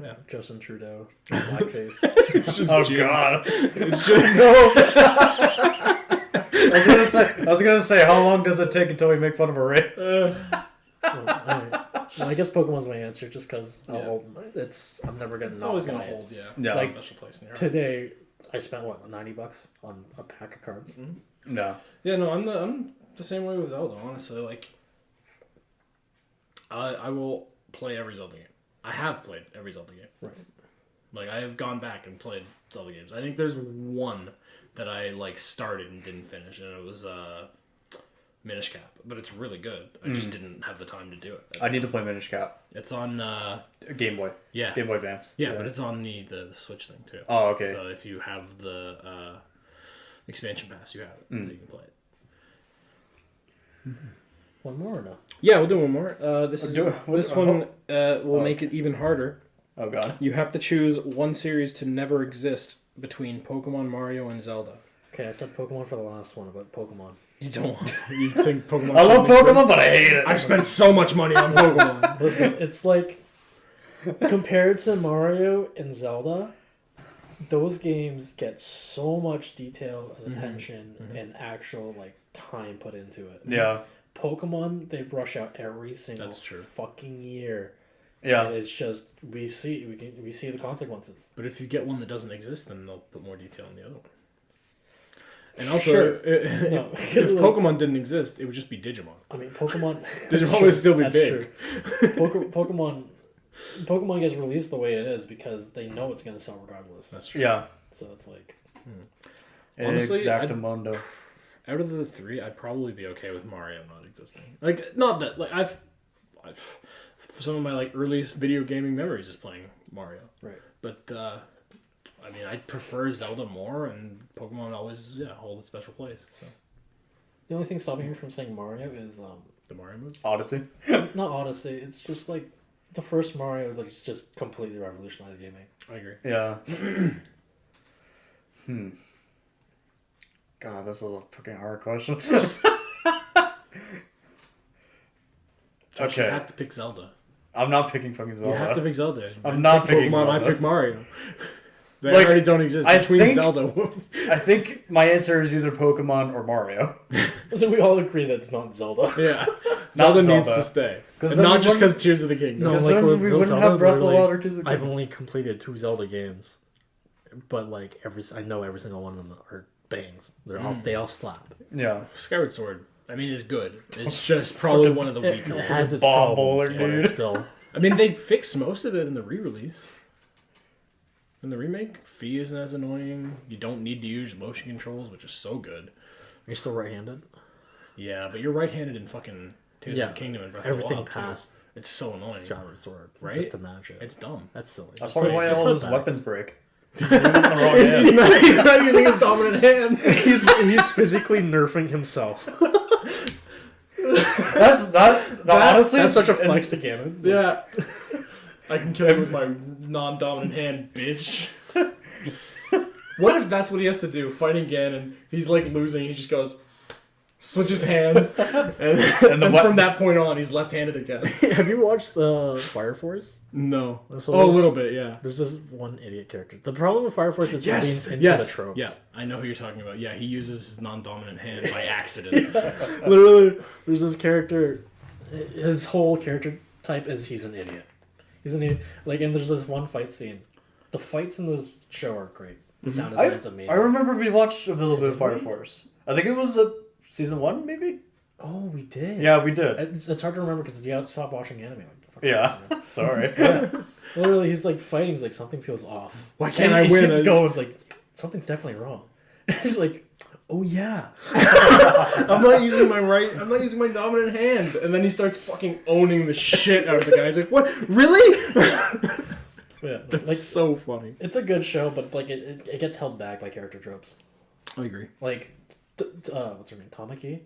Yeah. Justin Trudeau, blackface. It's just Oh James. God! It's just no. I was gonna say, how long does it take until we make fun of a race? Well, I guess Pokemon's my answer, just because Yeah. I'm never gonna It's not always gonna buy it. hold, yeah. Yeah. Like, Special place in your heart. Today, I spent what, $90 on a pack of cards. No. Yeah, no, I'm the same way with Zelda. Honestly, like, I will play every Zelda game. I have played every Zelda game. Right. Like, I have gone back and played Zelda games. I think there's one that I like started and didn't finish, and it was Minish Cap, but it's really good. I just didn't have the time to do it. I need to play Minish Cap. It's on Game Boy. yeah, Game Boy Advance. yeah, but it's on the Switch thing too. Oh, okay. So if you have the expansion pass, you have it, so you can play it. One more or no? Yeah, we'll do one more. This one will Oh. make it even harder. Oh God. You have to choose one series to never exist between Pokemon, Mario, and Zelda. Okay, I said Pokemon for the last one, but Pokemon. You don't. You think Pokemon? I love shouldn't Pokemon, but I hate it. exist? I spent so much money on Pokemon. Listen, it's like, compared to Mario and Zelda, those games get so much detail and attention and actual like time put into it. Yeah. Pokemon, they brush out every single That's true. fucking year. Yeah. And it's just we see the consequences. But if you get one that doesn't exist, then they'll put more detail in the other one. And also, Sure. if Like, Pokemon didn't exist, it would just be Digimon. I mean, Pokemon. Digimon That's would still be That's big. true. Pokemon gets released the way it is because they know it's gonna sell regardless. That's true. Yeah. So it's like, Honestly, Exactamundo. Out of the three, I'd probably be okay with Mario not existing. Like, not that like I've some of my like earliest video gaming memories is playing Mario. right. But I mean, I prefer Zelda more, and Pokemon always hold a special place. So The only thing stopping me from saying Mario is the Mario movie. Odyssey. not Odyssey. It's just like the first Mario that's just completely revolutionized gaming. I agree. Yeah. God, this is a fucking hard question. Josh, you Okay. have to pick Zelda. I'm not picking fucking Zelda. You have to pick Zelda. I'm not Pick picking Pokemon. Zelda. I pick Mario. They Like, already don't exist I between think- Zelda. I think my answer is either Pokemon or Mario. So we all agree that it's not Zelda. Yeah, Zelda needs Zelda. to stay, 'Cause and then not we just wouldn't- because Tears of the Kingdom. No, Because like then with we wouldn't Zelda, have Breath of the literally, Wild or Tears of the I've Kingdom. only completed 2 Zelda games, but like I know every single one of them are bangs. They all slap. Yeah. Skyward Sword, I mean, is good. It's just probably one of the It weaker. has its Bomb problems, bowler, but dude. it's still. I mean, they fixed most of it in the re-release. In the remake, Fee isn't as annoying. You don't need to use motion controls, which is so good. You're still right-handed. Yeah, but you're right-handed in fucking Tears of the Kingdom and Breath of the Everything Wild, too. past It's so annoying. Skyward Sword, Right? Just imagine. It's dumb. That's silly. That's probably why Just all put his back. weapons break. He's using it on the wrong hand. He's not using his dominant hand. he's physically nerfing himself. Honestly, That's such a flex to Ganon. Yeah. I can kill you with my non-dominant hand, bitch. What if that's what he has to do? Fighting Ganon, he's like losing, he just goes, switches hands, and from that point on, he's left-handed again. Have you watched Fire Force? No. So A there's- little bit, yeah. There's this one idiot character. The problem with Fire Force is it leans into yes, the tropes. yeah. I know who you're talking about. Yeah, he uses his non-dominant hand by accident. Literally, there's this character. His whole character type is he's an idiot. He's an idiot. Like, and there's this one fight scene. The fights in this show are great. The sound design's amazing. I remember we watched a little bit of Did Fire we? Force. I think it was season 1, maybe? Oh, we did. Yeah, we did. It's hard to remember because you gotta stop watching anime. Like, fucking Yeah. years Sorry. ago. Literally, he's like fighting. He's like, something feels off. Why can't And I he win? keeps I- going. It's like, something's definitely wrong. He's like, oh yeah. I'm not using my dominant hand. And then he starts fucking owning the shit out of the guy. He's like, what? Really? Yeah, That's like so funny. it's a good show, but like it gets held back by character tropes. I agree. Like, what's her name? Tamaki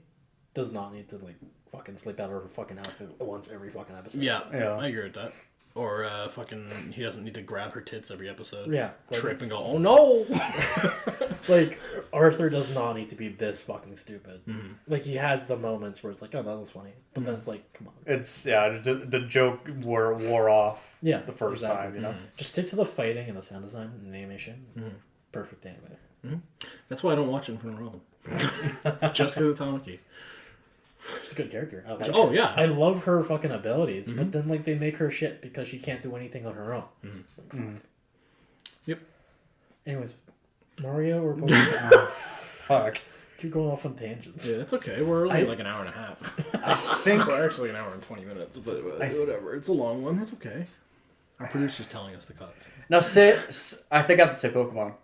does not need to like fucking sleep out of her fucking outfit once every fucking episode. Yeah, Yeah. I agree with that. Or fucking, he doesn't need to grab her tits every episode. Yeah, like Trip it's- and go, oh no! Like, Arthur does not need to be this fucking stupid. Mm-hmm. Like, he has the moments where it's like, oh, that was funny. But then it's like, come on. It's the joke wore off. Yeah, the first time, you know. Just stick to the fighting and the sound design and the animation. Perfect anime. That's why I don't watch it from Rowan. Just because of Tamaki. She's a good character. I like Oh, her. yeah. I love her fucking abilities, but then like they make her shit because she can't do anything on her own. Like, fuck. Yep. Anyways, Mario or Pokemon? Fuck. Keep going off on tangents. Yeah, it's okay. We're only like an hour and a half. I think We're actually an hour and 20 minutes, but whatever. It's a long one. That's okay. Our producer's telling us to cut. now I think I have to say Pokemon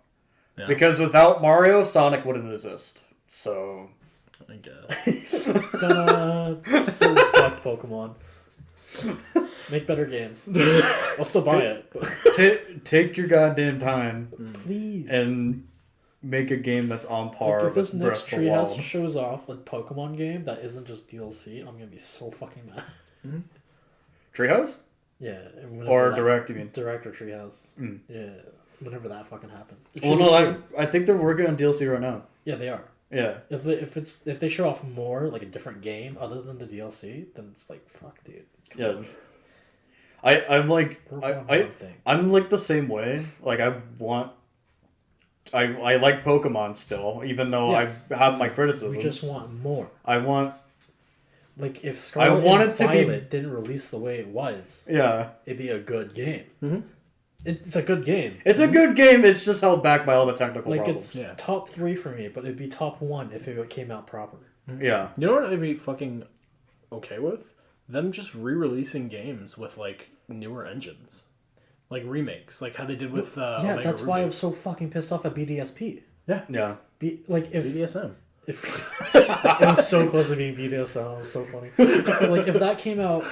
Yeah. because without Mario, Sonic wouldn't exist. So I guess. Fuck Pokemon. Make better games. I'll still buy it. But take your goddamn time please. and make a game that's on par Like, if with this Breath next of the Wild. Treehouse shows off a Pokemon game that isn't just DLC, I'm gonna be so fucking mad. Treehouse Yeah. and whenever or that- Direct? You mean? Direct or Treehouse. Mm. Yeah. Whenever that fucking happens. It Well, should be no, soon. I think they're working on DLC right now. Yeah, they are. Yeah. If they show off more, like a different game other than the DLC, then it's like, fuck, dude. Yeah. I'm like Work on I one thing. I'm like the same way. Like I like Pokemon still, even though Yeah. I have my criticisms. We just want more. I want Like, if Scarlet want and it to be- Violet didn't release the way it was, yeah. it'd be a good game. Mm-hmm. It's a good game. It's a good game. It's just held back by all the technical Like, problems. it's Yeah. top 3 for me, but it'd be top 1 if it came out proper. Yeah. You know what I'd be fucking okay with? Them just re-releasing games with, like, newer engines. Like remakes. Like how they did with Yeah, Omega that's why Ruby. I'm so fucking pissed off at BDSP. Yeah. Like, if BDSM. it was so close to being BDSM, it was so funny. Like, if that came out,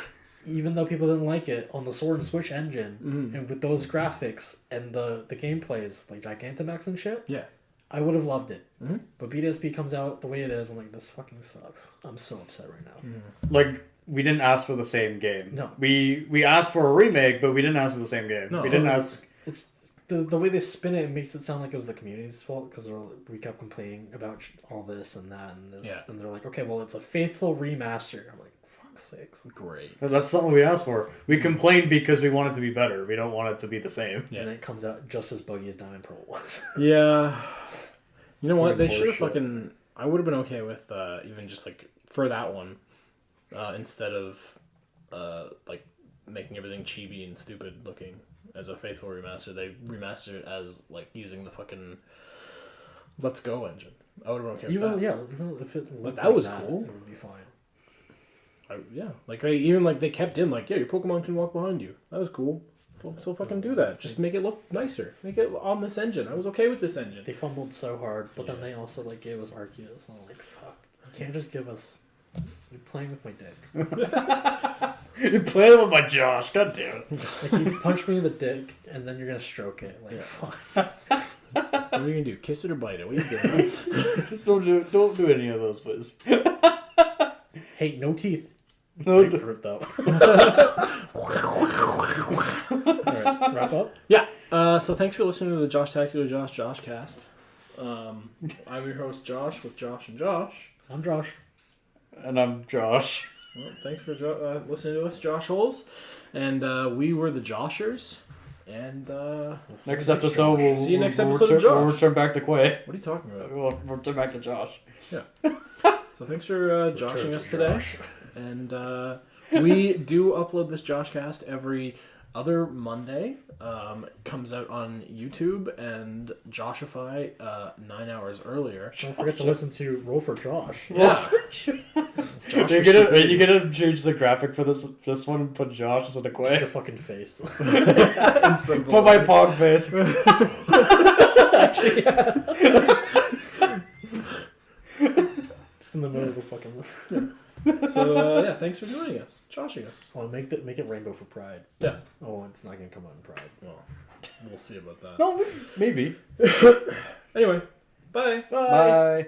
even though people didn't like it, on the Sword and Switch engine, and with those graphics and the gameplays, like Gigantamax and shit, Yeah. I would have loved it. But BDSP comes out the way it is, I'm like, this fucking sucks. I'm so upset right now. Like we didn't ask for the same game. No. We asked for a remake, but we didn't ask for the same game. No. We didn't ask. It's the way they spin it, it makes it sound like it was the community's fault because we kept complaining about all this and that and this, Yeah. and they're like, okay, well, it's a faithful remaster. I'm like, fuck's sakes. Great. That's not what we asked for. We complained because we want it to be better. We don't want it to be the same. Yeah. And it comes out just as buggy as Diamond Pearl was. Yeah. You know what? They Fucking should have bullshit. fucking. I would have been okay with even just like for that one, instead of like making everything chibi and stupid looking as a faithful remaster. They remastered it as like using the fucking Let's Go engine. I would have been okay with that. Even if it looked that like was that, cool. it would be fine. Yeah, like they kept in like, yeah, your Pokemon can walk behind you. That was cool. So fucking do that. Just make it look nicer. Make it on this engine. I was okay with this engine. They fumbled so hard, but then they also like gave us Arceus, and I'm like, fuck, you can't just give us. You're playing with my dick. You're playing with my Josh. God damn it. Like, you punch me in the dick, and then you're gonna stroke it. Like, fuck. What are you gonna do? Kiss it or bite it? What are you doing? Just don't do any of those, please. Hey, no teeth. No, Big fruit though. Alright, wrap up. Yeah. So thanks for listening to the Joshtacular Joshcast. I'm your host Josh with Josh and Josh. I'm Josh. and I'm Josh. Well, thanks for listening to us, Josh Holes. And we were the Joshers. And Next episode, we'll See you next we'll episode of return, we'll Josh. return back to Quay. what are you talking about? We'll return back to Josh. Yeah. So thanks for joshing us today. And we do upload this Joshcast every other Monday. It comes out on YouTube and Joshify 9 hours earlier. Don't forget to listen to Roll for Josh. Yeah. You're gonna change the graphic for this one and put Josh as a Your Quay. fucking face. Put my pog face. Just in the middle of the fucking. So yeah, thanks for joining us, joshing us. Oh, make it rainbow for Pride. Yeah. Oh, it's not gonna come out in Pride. Well, we'll see about that. No, maybe. Anyway, bye. Bye.